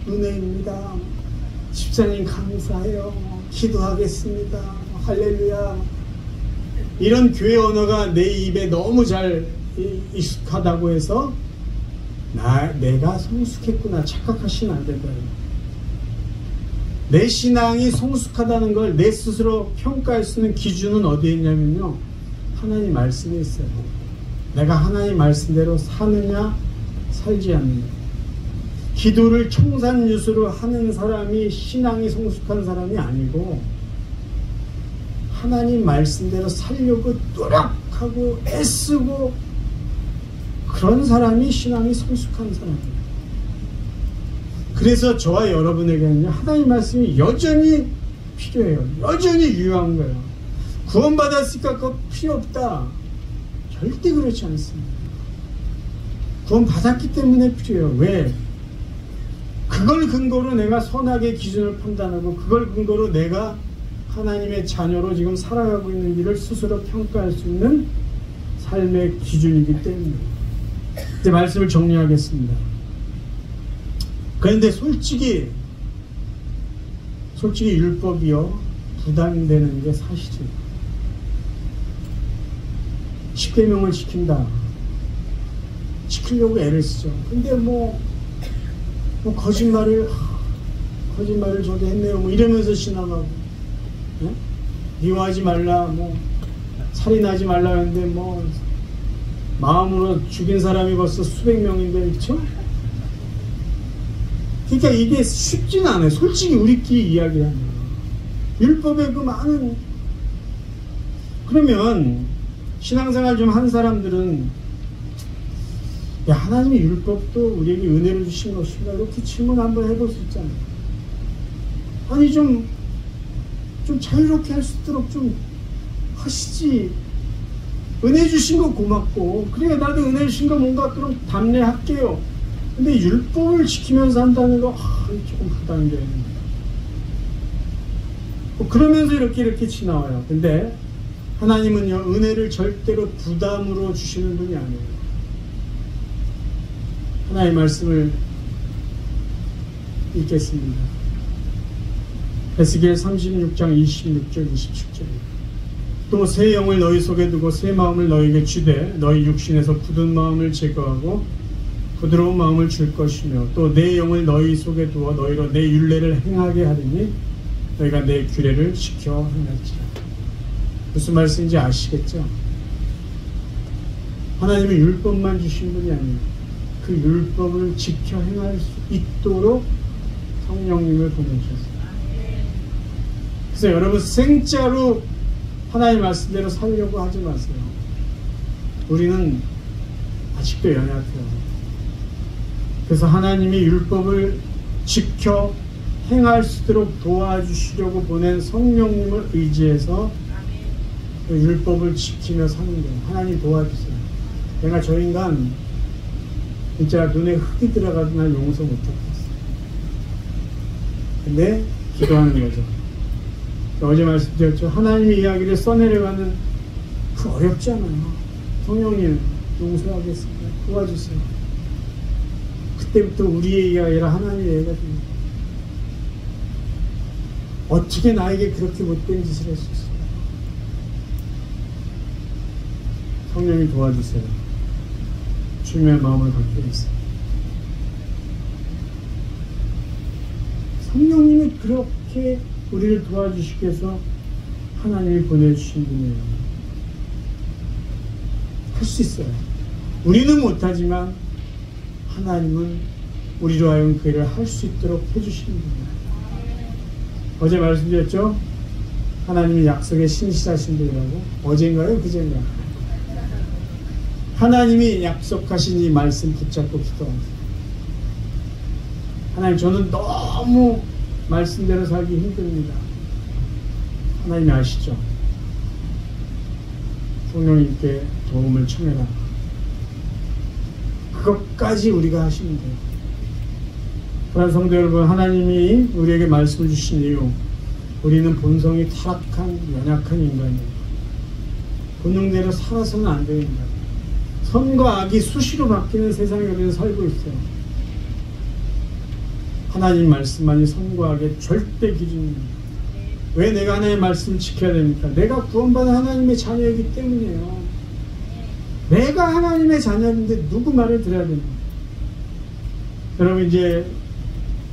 은혜입니다. 집사님 감사해요. 기도하겠습니다. 할렐루야. 이런 교회 언어가 내 입에 너무 잘 익숙하다고 해서 내가 성숙했구나 착각하시면 안 된다. 내 신앙이 성숙하다는 걸 내 스스로 평가할 수 있는 기준은 어디에 있냐면요 하나님 말씀에 있어요. 내가 하나님 말씀대로 사느냐 살지 않느냐. 기도를 청산유수로 하는 사람이 신앙이 성숙한 사람이 아니고 하나님 말씀대로 살려고 노력하고 애쓰고 그런 사람이 신앙이 성숙한 사람이에요. 그래서 저와 여러분에게는요 하나님 말씀이 여전히 필요해요. 여전히 유효한 거예요. 구원받았으니까 그거 필요 없다. 절대 그렇지 않습니다. 구원 받았기 때문에 필요해요. 왜? 그걸 근거로 내가 선악의 기준을 판단하고 그걸 근거로 내가 하나님의 자녀로 지금 살아가고 있는 일을 스스로 평가할 수 있는 삶의 기준이기 때문에. 이제 말씀을 정리하겠습니다. 그런데 솔직히 율법이요 부담되는 게 사실이에요. 10계명을 지킨다. 지키려고 애를 쓰죠. 근데 뭐 거짓말을 저도 했네요. 뭐 이러면서 지나가고, 네? 미워하지 말라, 뭐 살인하지 말라 했는데 뭐 마음으로 죽인 사람이 벌써 수백 명인데, 그렇죠? 그러니까 이게 쉽지는 않아요. 솔직히 우리끼리 이야기하면 율법의 그 많은, 그러면 신앙생활 좀 한 사람들은 야, 하나님의 율법도 우리에게 은혜를 주신 것인가? 이렇게 질문 한번 해볼 수 있잖아요. 아니 좀 자유롭게 할 수 있도록 좀 하시지. 은혜 주신 거 고맙고, 그래 나도 은혜 주신 거 뭔가 그럼 답례할게요. 근데 율법을 지키면서 한다는 거 조금 부담돼요. 그러면서 이렇게 지나와요. 근데 하나님은요, 은혜를 절대로 부담으로 주시는 분이 아니에요. 하나의 말씀을 읽겠습니다. 에스겔 36장 26절 27절. 또 새 영을 너희 속에 두고 새 마음을 너희에게 주되 너희 육신에서 굳은 마음을 제거하고 부드러운 마음을 줄 것이며 또 내 영을 너희 속에 두어 너희로 내 율례를 행하게 하리니 너희가 내 규례를 지켜 행할지라. 무슨 말씀인지 아시겠죠? 하나님은 율법만 주신 분이 아니에요. 그 율법을 지켜 행할 수 있도록 성령님을 보내주셨어요. 그래서 여러분 생짜로 하나님의 말씀대로 살려고 하지 마세요. 우리는 아직도 연약해요. 그래서 하나님이 율법을 지켜 행할 수 있도록 도와주시려고 보낸 성령님을 의지해서 그 율법을 지키며 사는 거예요. 하나님 도와주세요. 내가 저 인간 진짜 눈에 흙이 들어가도 난 용서 못하겠어. 근데 기도하는 거죠. 어제 말씀드렸죠. 하나님의 이야기를 써내려가는 그 어렵지 않아요. 성령님 용서하겠습니다. 도와주세요. 그때부터 우리의 이야기가 아니라 하나님의 이야기가 됩니다. 어떻게 나에게 그렇게 못된 짓을 할 수 있어요? 성령님 도와주세요. 주님의 마음을 갖게 했어요. 성령님이 그렇게 우리를 도와주시기 위해서 하나님이 보내주신 분이에요. 할 수 있어요. 우리는 못하지만 하나님은 우리로 하여금 그 일을 할 수 있도록 해주시는 분이에요. 어제 말씀드렸죠? 하나님이 약속에 신실하신 분이라고. 어제인가요? 그제인가요? 하나님이 약속하신 이 말씀 붙잡고 기도하세요. 하나님, 저는 너무 말씀대로 살기 힘듭니다. 하나님이 아시죠? 성령님께 도움을 청해라. 그것까지 우리가 하시면 돼요. 그런 성도 여러분, 하나님이 우리에게 말씀을 주신 이유, 우리는 본성이 타락한 연약한 인간이에요. 본능대로 살아서는 안 되는 인간. 선과 악이 수시로 바뀌는 세상에 우리는 살고 있어요. 하나님 말씀만이 선과 악의 절대 기준입니다. 왜 내가 하나님의 말씀을 지켜야 됩니까? 내가 구원받은 하나님의 자녀이기 때문이에요. 내가 하나님의 자녀인데 누구 말을 들어야 됩니까? 여러분 이제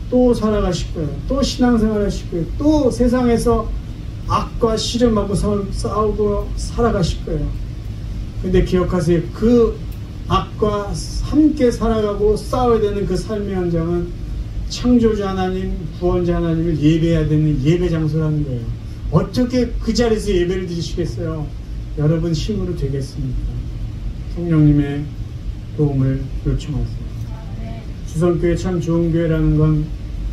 또 살아가실 거예요. 또 신앙생활 하실 거예요. 또 세상에서 악과 시름하고 싸우고 살아가실 거예요. 근데 기억하세요. 그 악과 함께 살아가고 싸워야 되는 그 삶의 현장은 창조주 하나님, 구원자 하나님을 예배해야 되는 예배 장소라는 거예요. 어떻게 그 자리에서 예배를 드리시겠어요? 여러분 힘으로 되겠습니까? 성령님의 도움을 요청하세요. 주선교회 참 좋은 교회라는 건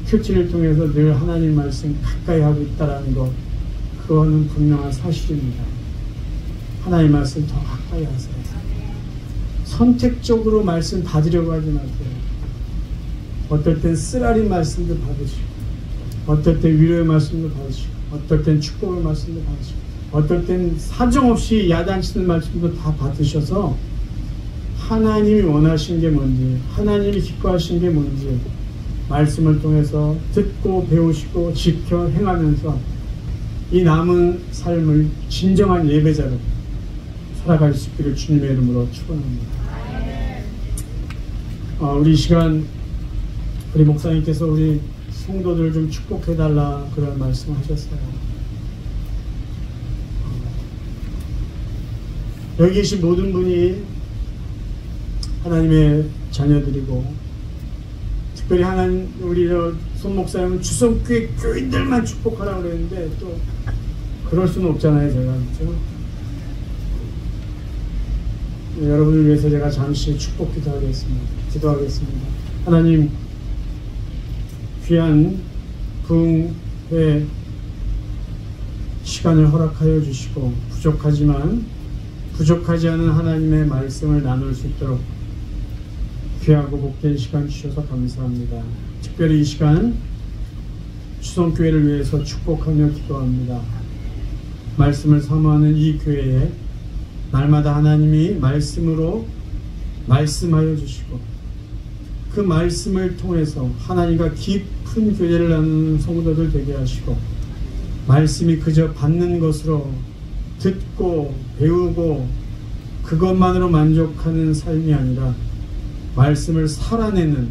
큐티를 통해서 늘 하나님 말씀 가까이 하고 있다는 것, 그거는 분명한 사실입니다. 하나님 말씀 더 가까이 하세요. 선택적으로 말씀 받으려고 하지 마세요. 어떨 땐 쓰라린 말씀도 받으시고, 어떨 땐 위로의 말씀도 받으시고, 어떨 땐 축복의 말씀도 받으시고, 어떨 땐 사정없이 야단치는 말씀도 다 받으셔서 하나님이 원하신 게 뭔지, 하나님이 기뻐하신 게 뭔지 말씀을 통해서 듣고 배우시고 지켜 행하면서 이 남은 삶을 진정한 예배자로 살아갈 수 있기를 주님의 이름으로 축원합니다. 우리 이 시간 우리 목사님께서 우리 성도들을 좀 축복해달라 그런 말씀하셨어요. 여기 계신 모든 분이 하나님의 자녀들이고, 특별히 하나님 우리 손 목사님은 주성교회 교인들만 축복하라고 그랬는데 또 그럴 수는 없잖아요, 제가. 그렇죠? 여러분을 위해서 제가 잠시 축복 기도하겠습니다. 하나님, 귀한 부흥의 시간을 허락하여 주시고, 부족하지 않은 하나님의 말씀을 나눌 수 있도록 귀하고 복된 시간 주셔서 감사합니다. 특별히 이 시간 추성교회를 위해서 축복하며 기도합니다. 말씀을 사모하는 이 교회에 날마다 하나님이 말씀으로 말씀하여 주시고, 그 말씀을 통해서 하나님과 깊은 교제를 나누는 성도들 되게 하시고, 말씀이 그저 받는 것으로 듣고 배우고 그것만으로 만족하는 삶이 아니라 말씀을 살아내는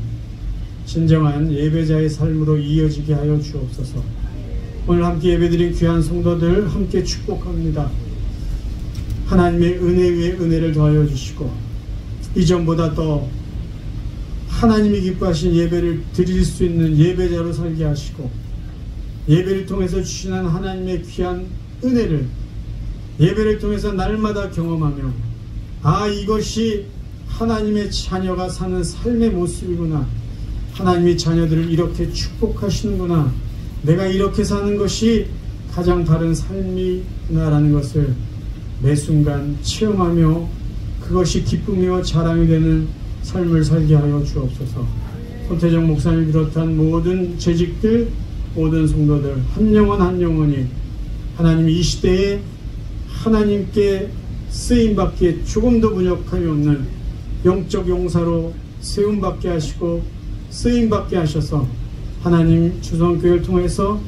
진정한 예배자의 삶으로 이어지게 하여 주옵소서. 오늘 함께 예배드린 귀한 성도들 함께 축복합니다. 하나님의 은혜 위에 은혜를 더하여 주시고, 이전보다 더 하나님이 기뻐하신 예배를 드릴 수 있는 예배자로 살게 하시고, 예배를 통해서 주시는 하나님의 귀한 은혜를 예배를 통해서 날마다 경험하며, 이것이 하나님의 자녀가 사는 삶의 모습이구나, 하나님의 자녀들을 이렇게 축복하시는구나, 내가 이렇게 사는 것이 가장 바른 삶이구나 라는 것을 매 순간 체험하며 그것이 기쁨이와 자랑이 되는 삶을 살게 하여 주옵소서. 손태정 목사님 비롯한 모든 재직들, 모든 성도들 한 영혼이 하나님 이 시대에 하나님께 쓰임받기에 조금도 부족함이 없는 영적 용사로 세움받게 하시고 쓰임받게 하셔서 하나님 주성교회를 통해서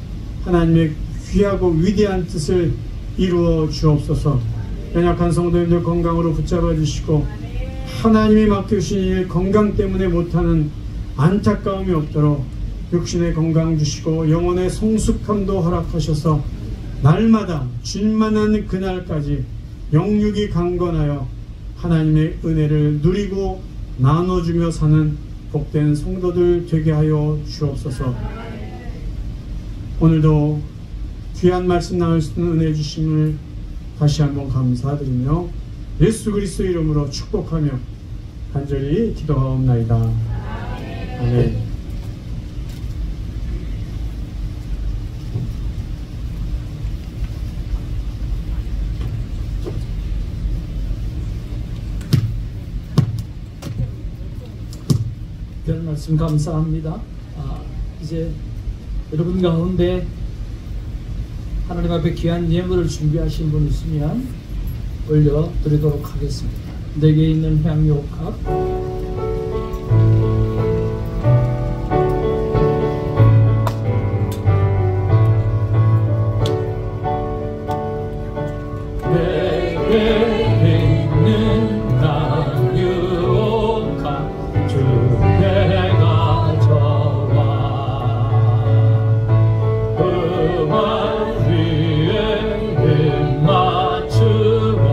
하나님의 귀하고 위대한 뜻을 이루어 주옵소서. 연약한 성도님들 건강으로 붙잡아 주시고, 하나님이 맡겨주신 일 건강 때문에 못하는 안타까움이 없도록 육신의 건강 주시고 영혼의 성숙함도 허락하셔서 날마다 주님 만나는 그날까지 영육이 강건하여 하나님의 은혜를 누리고 나눠주며 사는 복된 성도들 되게 하여 주옵소서. 오늘도 귀한 말씀 나눌 수 있는 은혜 주심을 다시 한번 감사드리며 예수 그리스도 이름으로 축복하며 간절히 기도하옵나이다. 아멘. 별 말씀 감사합니다. 이제 여러분 가운데 하나님 앞에 귀한 예물을 준비하신 분 있으면 올려드리도록 하겠습니다. 내게 있는 향유옥합 맞추고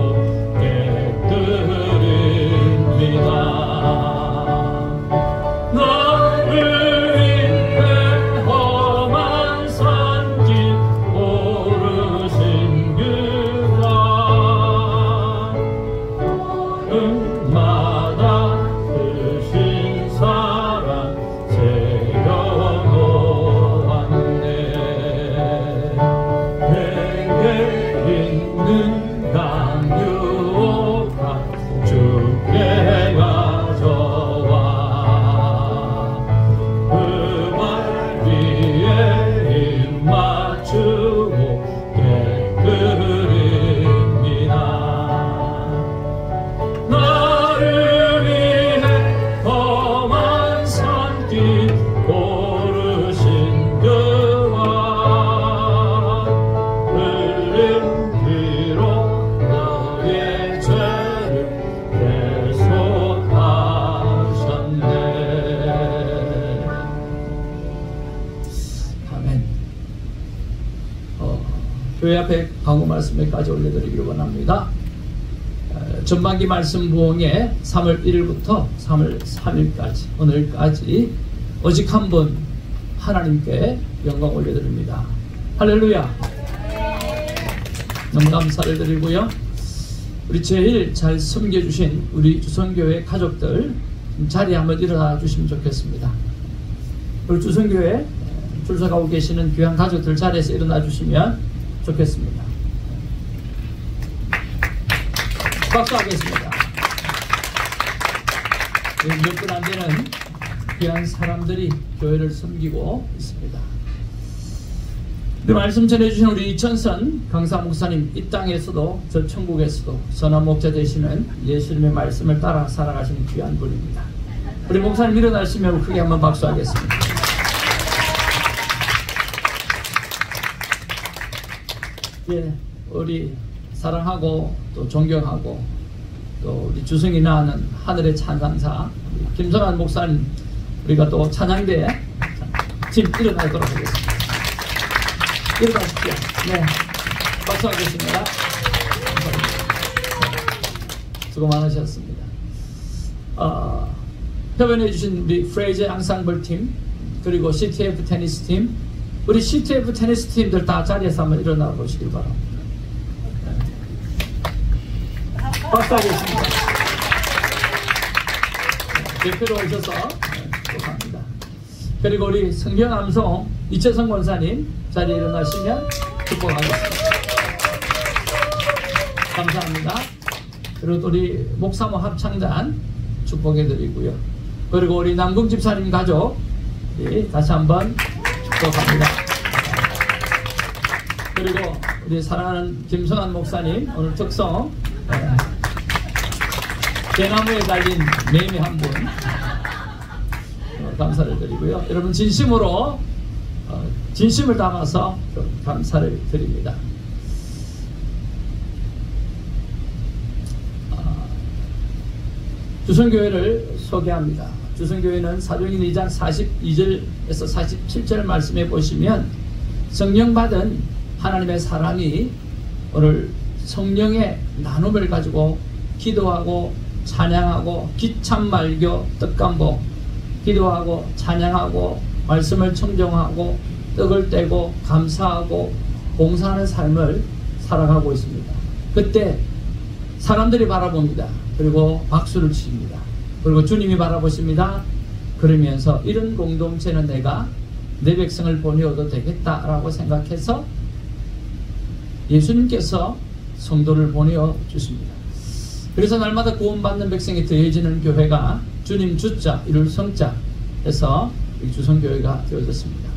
깨뜨립니다. 교회 앞에 광고 말씀에까지 올려드리기를 원합니다. 전반기 말씀 부흥회 3월 1일부터 3월 3일까지 오늘까지 오직 한 분 하나님께 영광 올려드립니다. 할렐루야. 너무 감사를 드리고요. 우리 제일 잘 섬겨주신 우리 주성교회 가족들 자리에 한번 일어나 주시면 좋겠습니다. 우리 주성교회 출석하고 계시는 귀한 가족들 자리에서 일어나 주시면 좋겠습니다. 박수하겠습니다. 몇 분 안 되는 귀한 사람들이 교회를 섬기고 있습니다. 네, 말씀 전해주신 우리 이천선 강사 목사님, 이 땅에서도 저 천국에서도 선한 목자 되시는 예수님의 말씀을 따라 살아가시는 귀한 분입니다. 우리 목사님 일어나시면 크게 한번 박수하겠습니다. 예, 우리 사랑하고 또 존경하고 또 우리 주성이 낳는 하늘의 찬양사 김선환 목사님, 우리가 또 찬양대에 지금 일어나도록 하겠습니다. 일어나십시오. 네, 박수하겠습니다. 수고 많으셨습니다. 협연해 주신 우리 프레이저 앙상블 팀, 그리고 CTF 테니스 팀, 우리 CTF 테니스 팀들 다 자리에서 한번 일어나 보시길 바랍니다. 박수하겠습니다. 대표로 오셔서 축복합니다. 그리고 우리 성경암송 이채성 권사님 자리에 일어나시면 축복하겠습니다. 감사합니다. 그리고 또 우리 목사모 합창단 축복해드리고요. 그리고 우리 남궁 집사님 가족 다시 한번 축복합니다. 그리고 우리 사랑하는 김성환 목사님 오늘 특성 대나무에 달린 매미 한 분 감사를 드리고요. 여러분 진심으로 진심을 담아서 감사를 드립니다. 주성교회를 소개합니다. 주성교회는 사도행전 2장 42절에서 47절 말씀에 보시면 성령 받은 하나님의 사람이 오늘 성령의 나눔을 가지고 기도하고 찬양하고 기참말교 떡간복, 기도하고 찬양하고 말씀을 청정하고 떡을 떼고 감사하고 봉사하는 삶을 살아가고 있습니다. 그때 사람들이 바라봅니다. 그리고 박수를 칩니다. 그리고 주님이 바라보십니다. 그러면서 이런 공동체는 내가 내 백성을 보내어도 되겠다라고 생각해서 예수님께서 성도를 보내어 주십니다. 그래서 날마다 구원받는 백성이 더해지는 교회가 주님 주자 이룰 성자 해서 주성교회가 되어졌습니다.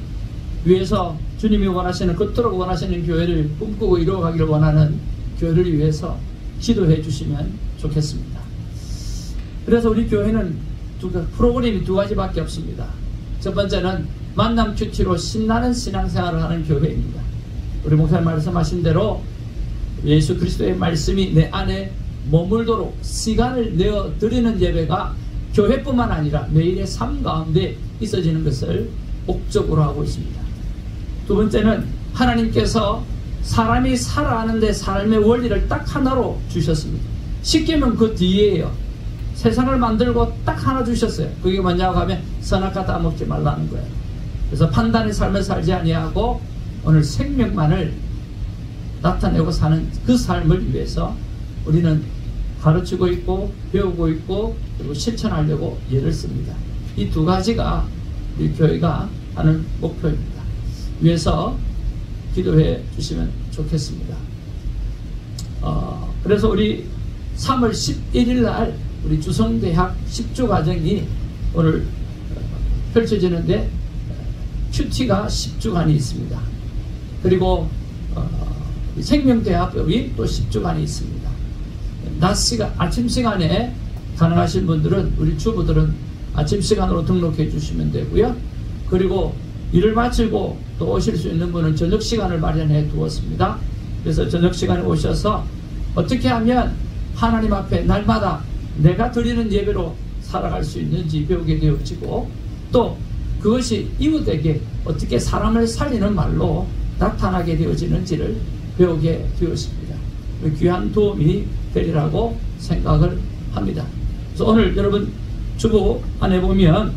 위에서 주님이 원하시는, 그토록 원하시는 교회를 꿈꾸고 이루어가기를 원하는 교회를 위해서 기도해 주시면 좋겠습니다. 그래서 우리 교회는 프로그램이 두 가지밖에 없습니다. 첫 번째는 만남 큐티로 신나는 신앙생활을 하는 교회입니다. 우리 목사님 말씀하신 대로 예수 그리스도의 말씀이 내 안에 머물도록 시간을 내어 드리는 예배가 교회뿐만 아니라 매일의 삶 가운데 있어지는 것을 목적으로 하고 있습니다. 두 번째는 하나님께서 사람이 살아가는데 삶의 원리를 딱 하나로 주셨습니다. 쉽게 하면 그 뒤에요. 세상을 만들고 딱 하나 주셨어요. 그게 뭐냐고 하면 선악과 다 먹지 말라는 거예요. 그래서 판단의 삶을 살지 아니하고 오늘 생명만을 나타내고 사는 그 삶을 위해서 우리는 가르치고 있고 배우고 있고 그리고 실천하려고 예를 씁니다. 이 두 가지가 우리 교회가 하는 목표입니다. 위해서 기도해 주시면 좋겠습니다. 그래서 우리 3월 11일 날 우리 주성대학 10주 과정이 오늘 펼쳐지는데 큐티가 10주간이 있습니다. 그리고 생명대학법이 또 10주간이 있습니다. 낮 시간, 아침 시간에 가능하신 분들은 우리 주부들은 아침 시간으로 등록해 주시면 되고요. 그리고 일을 마치고 또 오실 수 있는 분은 저녁 시간을 마련해 두었습니다. 그래서 저녁 시간에 오셔서 어떻게 하면 하나님 앞에 날마다 내가 드리는 예배로 살아갈 수 있는지 배우게 되어지고 또 그것이 이웃에게 어떻게 사람을 살리는 말로 나타나게 되어지는지를 배우게 되었습니다. 귀한 도움이 되리라고 생각을 합니다. 그래서 오늘 여러분 주보 안에 보면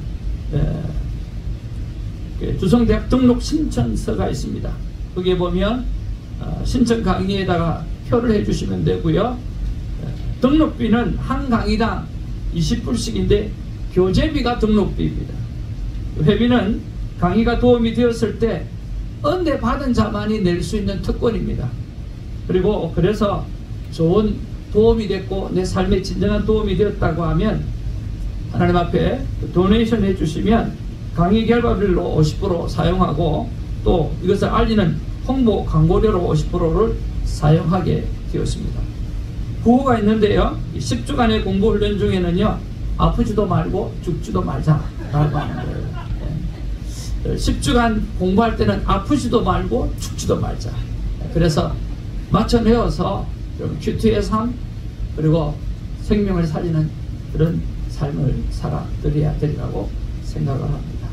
주성대학 등록 신청서가 있습니다. 거기에 보면 신청 강의에다가 표를 해주시면 되고요. 등록비는 한 강의당 20불씩인데 교재비가 등록비입니다. 회비는 강의가 도움이 되었을 때 은혜 받은 자만이 낼 수 있는 특권입니다. 그리고 그래서 좋은 도움이 됐고 내 삶에 진정한 도움이 되었다고 하면 하나님 앞에 도네이션 해주시면 강의 결과별로 50% 사용하고 또 이것을 알리는 홍보 광고료로 50%를 사용하게 되었습니다. 구호가 있는데요. 10주간의 공부훈련 중에는요, 아프지도 말고 죽지도 말자라고 하는 거예요. 10주간 공부할 때는 아프지도 말고 죽지도 말자. 그래서 맞춰내어서 큐티의 삶 그리고 생명을 살리는 그런 삶을 살아드려야 되리라고 생각을 합니다.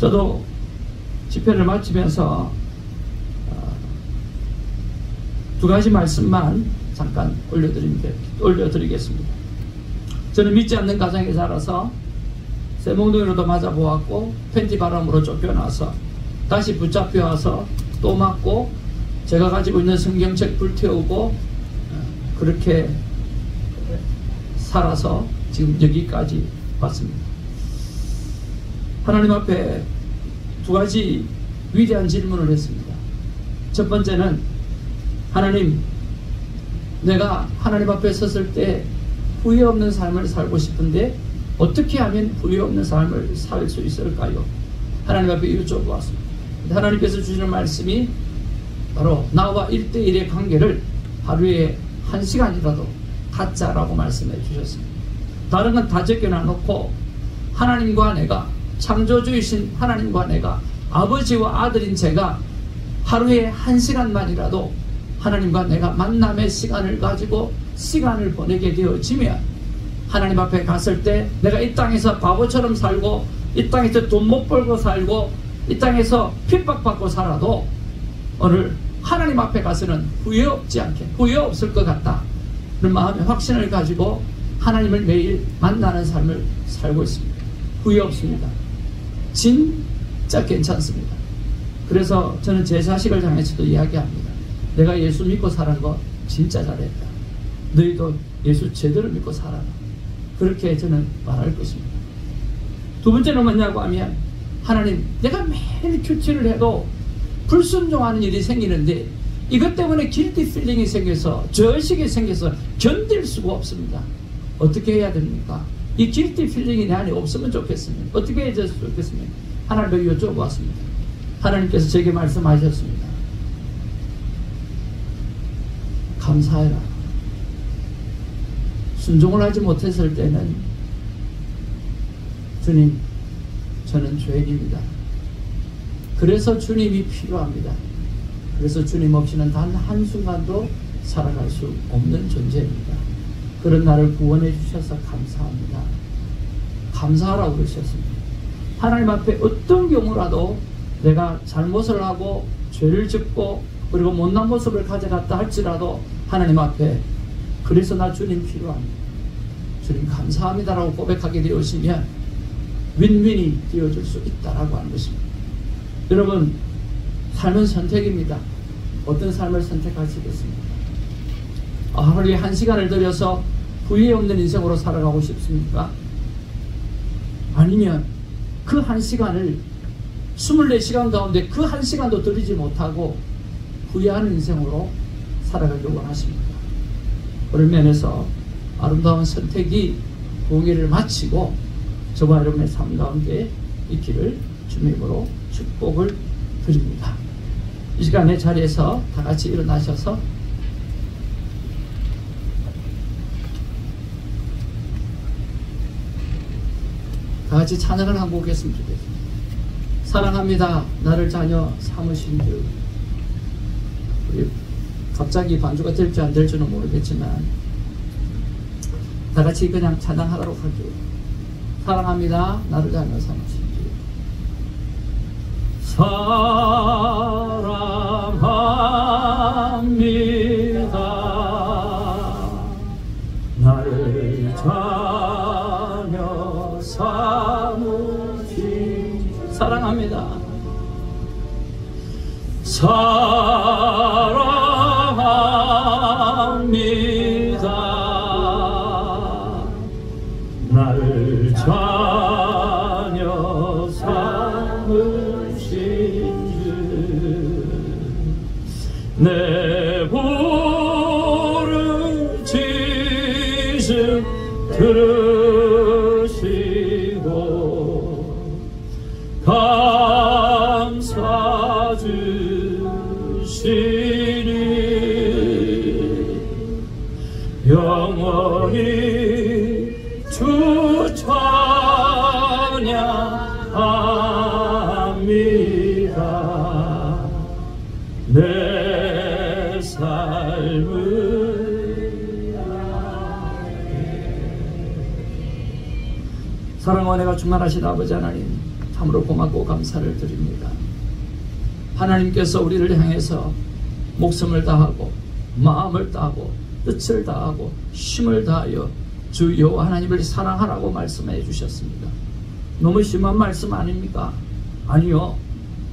저도 집회를 마치면서 두 가지 말씀만 잠깐 올려드리겠습니다. 저는 믿지 않는 가정에 자라서 쇠몽둥이로도 맞아보았고 팬티 바람으로 쫓겨나서 다시 붙잡혀와서 또 맞고 제가 가지고 있는 성경책 불태우고 그렇게 살아서 지금 여기까지 왔습니다. 하나님 앞에 두 가지 위대한 질문을 했습니다. 첫 번째는 하나님, 내가 하나님 앞에 섰을 때 후회 없는 삶을 살고 싶은데 어떻게 하면 후회 없는 삶을 살 수 있을까요? 하나님 앞에 여쭤보았습니다. 하나님께서 주시는 말씀이 바로 나와 1대1의 관계를 하루에 1시간이라도 갖자라고 말씀해 주셨습니다. 다른 건 다 제껴놔놓고 하나님과 내가, 창조주이신 하나님과 내가, 아버지와 아들인 제가 하루에 1시간만이라도 하나님과 내가 만남의 시간을 가지고 시간을 보내게 되어지면 하나님 앞에 갔을 때 내가 이 땅에서 바보처럼 살고 이 땅에서 돈 못 벌고 살고 이 땅에서 핍박받고 살아도 오늘 하나님 앞에 가서는 후회 없지 않게, 후회 없을 것 같다 그런 마음의 확신을 가지고 하나님을 매일 만나는 삶을 살고 있습니다. 후회 없습니다. 진짜 괜찮습니다. 그래서 저는 제 자식을 향해서도 이야기합니다. 내가 예수 믿고 살은 거 진짜 잘했다. 너희도 예수 제대로 믿고 살아라. 그렇게 저는 말할 것입니다. 두 번째는 뭐냐고 하면 하나님, 내가 매일 큐티를 해도 불순종하는 일이 생기는데 이것 때문에 길티 필링이 생겨서 저의식이 생겨서 견딜 수가 없습니다. 어떻게 해야 됩니까? 이 길티 필링이 내 안에 없으면 좋겠습니다. 어떻게 해야 좋겠습니까? 하나님께 여쭤보았습니다. 하나님께서 제게 말씀하셨습니다. 감사해라. 순종을 하지 못했을 때는 주님, 저는 죄인입니다. 그래서 주님이 필요합니다. 그래서 주님 없이는 단 한순간도 살아갈 수 없는 존재입니다. 그런 나를 구원해 주셔서 감사합니다. 감사하라고 그러셨습니다. 하나님 앞에 어떤 경우라도 내가 잘못을 하고 죄를 짓고 그리고 못난 모습을 가져갔다 할지라도 하나님 앞에 그래서 나 주님 필요합니다. 주님 감사합니다라고 고백하게 되어지면 윈윈이 되어줄 수 있다라고 하는 것입니다. 여러분, 삶은 선택입니다. 어떤 삶을 선택하시겠습니까? 하루에 1시간을 들여서 후회 없는 인생으로 살아가고 싶습니까? 아니면 그 1시간을 24시간 가운데 그 1시간도 들이지 못하고 후회하는 인생으로 살아가려고 하십니까? 그런 면에서 아름다운 선택이 공의를 마치고 저와 여러분의 삶 가운데 있기를 주님으로 축복을 드립니다. 이 시간에 자리에서 다 같이 일어나셔서 다 같이 찬양을 하고 오겠으면 좋겠습니다. 사랑합니다. 나를 자녀 삼으신 주. 우리 갑자기 반주가 될지 안 될지는 모르겠지만 다 같이 그냥 찬양하도록 할게요. 사랑합니다. 나를 자녀 삼으신 주. 사랑합니다. 사랑합니다. 사랑합니다. 날 자녀 삼으신 주 내 부르짖음 들으시고 감사 주시니 영원히 주 찬양합니다. 내 삶을 사랑과 은혜가 충만하신 아버지 하나님, 참으로 고맙고 감사를 드립니다. 하나님께서 우리를 향해서 목숨을 다하고 마음을 다하고 뜻을 다하고 힘을 다하여 주 여호와 하나님을 사랑하라고 말씀해 주셨습니다. 너무 심한 말씀 아닙니까? 아니요.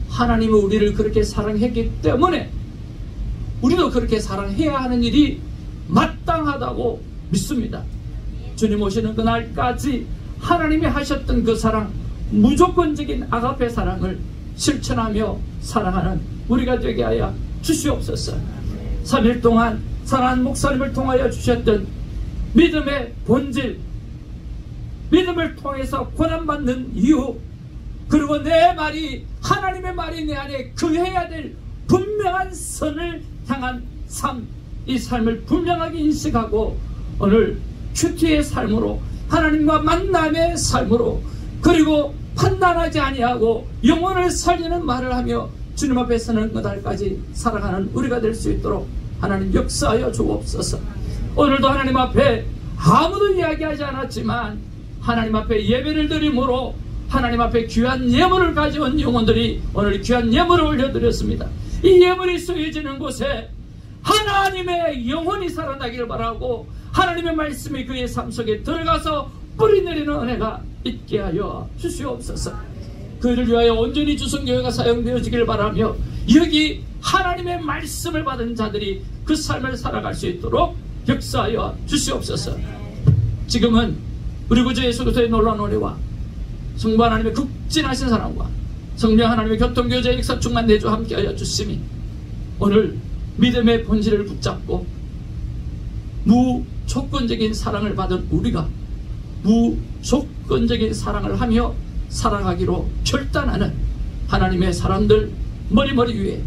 하나님은 우리를 그렇게 사랑했기 때문에 우리도 그렇게 사랑해야 하는 일이 마땅하다고 믿습니다. 주님 오시는 그날까지 하나님이 하셨던 그 사랑, 무조건적인 아가페 사랑을 실천하며 사랑하는 우리가 되게 하여 주시옵소서. 3일 동안 사랑하는 목사님을 통하여 주셨던 믿음의 본질, 믿음을 통해서 고난받는 이유, 그리고 내 말이 하나님의 말이 내 안에 그해야 될 분명한 선을 향한 삶, 이 삶을 분명하게 인식하고 오늘 큐티의 삶으로, 하나님과 만남의 삶으로, 그리고 판단하지 아니하고 영혼을 살리는 말을 하며 주님 앞에 서는 그날까지 살아가는 우리가 될 수 있도록 하나님 역사하여 주옵소서. 오늘도 하나님 앞에 아무도 이야기하지 않았지만 하나님 앞에 예배를 드림으로 하나님 앞에 귀한 예물을 가져온 영혼들이 오늘 귀한 예물을 올려드렸습니다. 이 예물이 쏘여지는 곳에 하나님의 영혼이 살아나기를 바라고 하나님의 말씀이 그의 삶 속에 들어가서 뿌리내리는 은혜가 있게 하여 주시옵소서. 그를 위하여 온전히 주성교회가 사용되어지기를 바라며 여기 하나님의 말씀을 받은 자들이 그 삶을 살아갈 수 있도록 역사하여 주시옵소서. 지금은 우리 구주 예수 그리스도의 놀라운 은혜와 성부 하나님의 극진하신 사랑과 성령 하나님의 교통교제 역사 충만 내주 함께하여 주시니 오늘 믿음의 본질을 붙잡고 무조건적인 사랑을 받은 우리가 무조건적인 사랑을 하며 살아가기로 결단하는 하나님의 사람들 머리머리 위에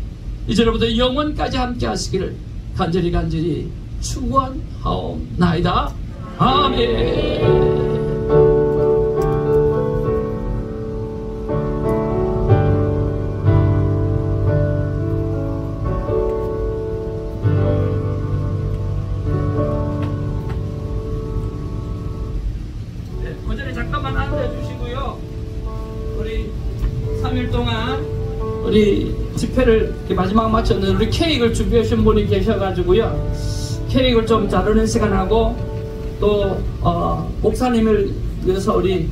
이제로부터 영원까지 함께 하시기를 간절히 축원하옵나이다. 아멘. 우리 집회를 마지막 마쳤는데 우리 케이크를 준비하신 분이 계셔가지고요, 케이크를 좀 자르는 시간하고 또 목사님을 위해서 우리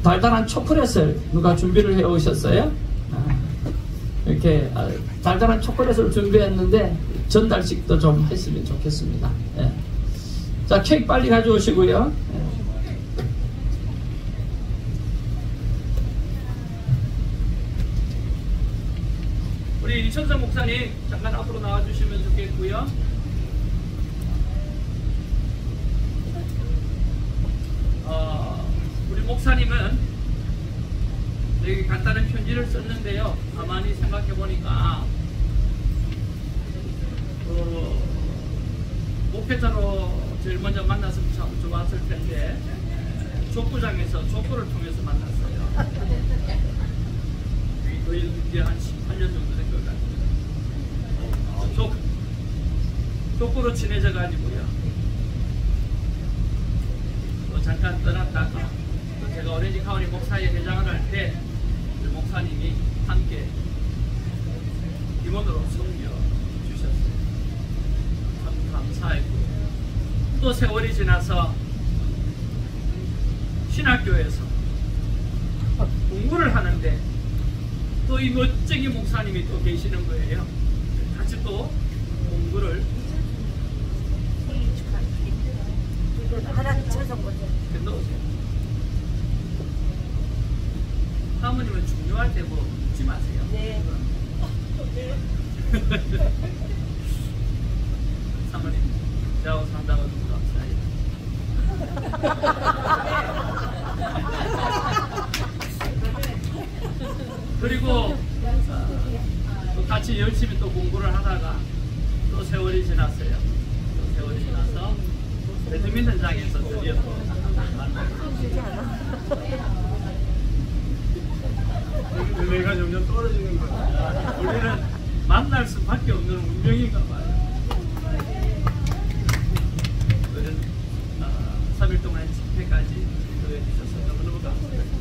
달달한 초콜릿을 누가 준비를 해 오셨어요. 이렇게 달달한 초콜릿을 준비했는데 전달식도 좀 했으면 좋겠습니다. 예. 자, 케이크 빨리 가져오시고요. 예. 우리 이천선 목사님 잠깐 앞으로 나와주시면 좋겠고요. 우리 목사님은 여기 간단한 편지를 썼는데요. 가만히 생각해 보니까 목회자로 제일 먼저 만났으면 참 좋았을 텐데 족구장에서 족구를 통해서 만났어요. 거의 이제 한 18년 정도 된 것 같아요. 족구로 친해져가지고요. 또 잠깐 떠났다가 또 제가 오렌지 카운티 목사회 회장을 할 때 목사님이 함께 임원으로 섬겨 주셨어요. 참 감사했고요. 또 세월이 지나서 신학교에서 공부를 하는데 또 이 멋쟁이 목사님이 또 계시는 거예요. 같이 또 공부를 하나님 천성보자. 넣으세요. 사모님은 중요할 때 뭐 묻지 마세요. 네. 사모님, 저하고 산다고 좀 감사해요. 그리고 또 같이 열심히 또 공부를 하다가 또 세월이 지났어요. 또 세월이 지나서 배드민턴장에서 드디어 또 은혜가 점점 떨어지는 거예요. 우리는 만날 수밖에 없는 운명인가 봐요. 우리는 3일 동안 집회까지 기도해 주셔서 너무너무 감사드립니다.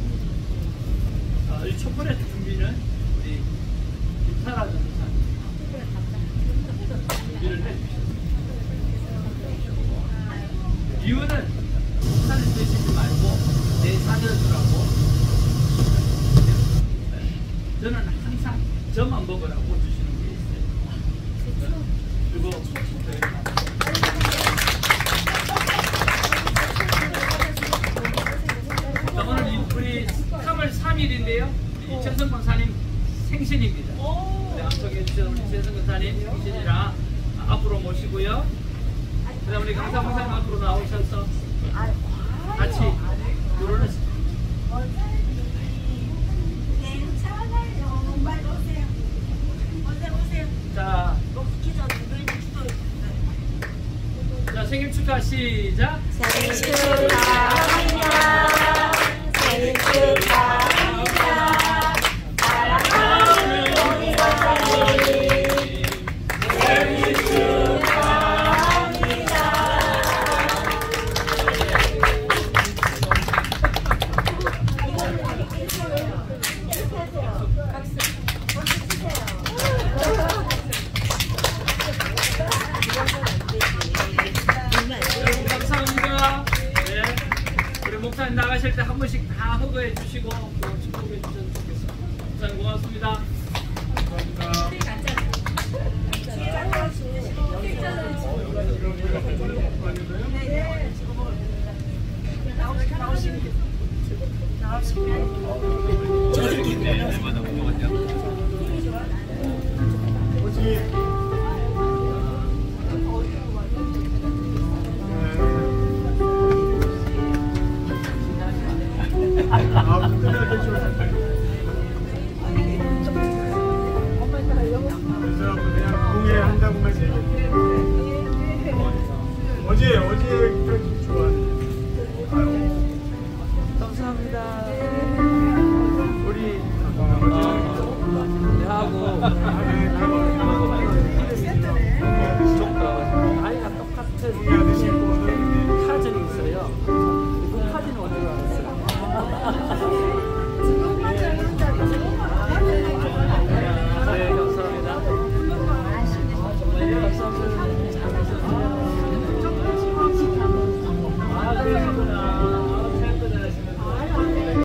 이 첫 번째 준비는 우리 김사라 전사님 준비를 해주셨습니다. 이유는 산을 드시지 말고 내 자녀들하고 저는 항상 저만 먹으라고 주시는 게 있어요. 그리고 오늘 우리 3월 3일인데요. 이천성 권사님 생신입니다. 네, 암송해 주신 우리 이천성 권사님 생신이라 앞으로 모시고요. 그다음 우리 강사 권사님 앞으로 나오셔서 같이 결혼을 괜찮아요. 빨리 오세요. 오세요. 자, 자 생일 축하 시작. 생일 축하합니다. 생일 축하합니다. 사랑하는 우리 권사님 생일 축하합니다. 감사합니다. 네, 우리 목사님 나가실 때 한 번씩 다 허거해 주시고 또 축복해 주셨으면 좋겠습니다. 목사님 고맙습니다. 나오시면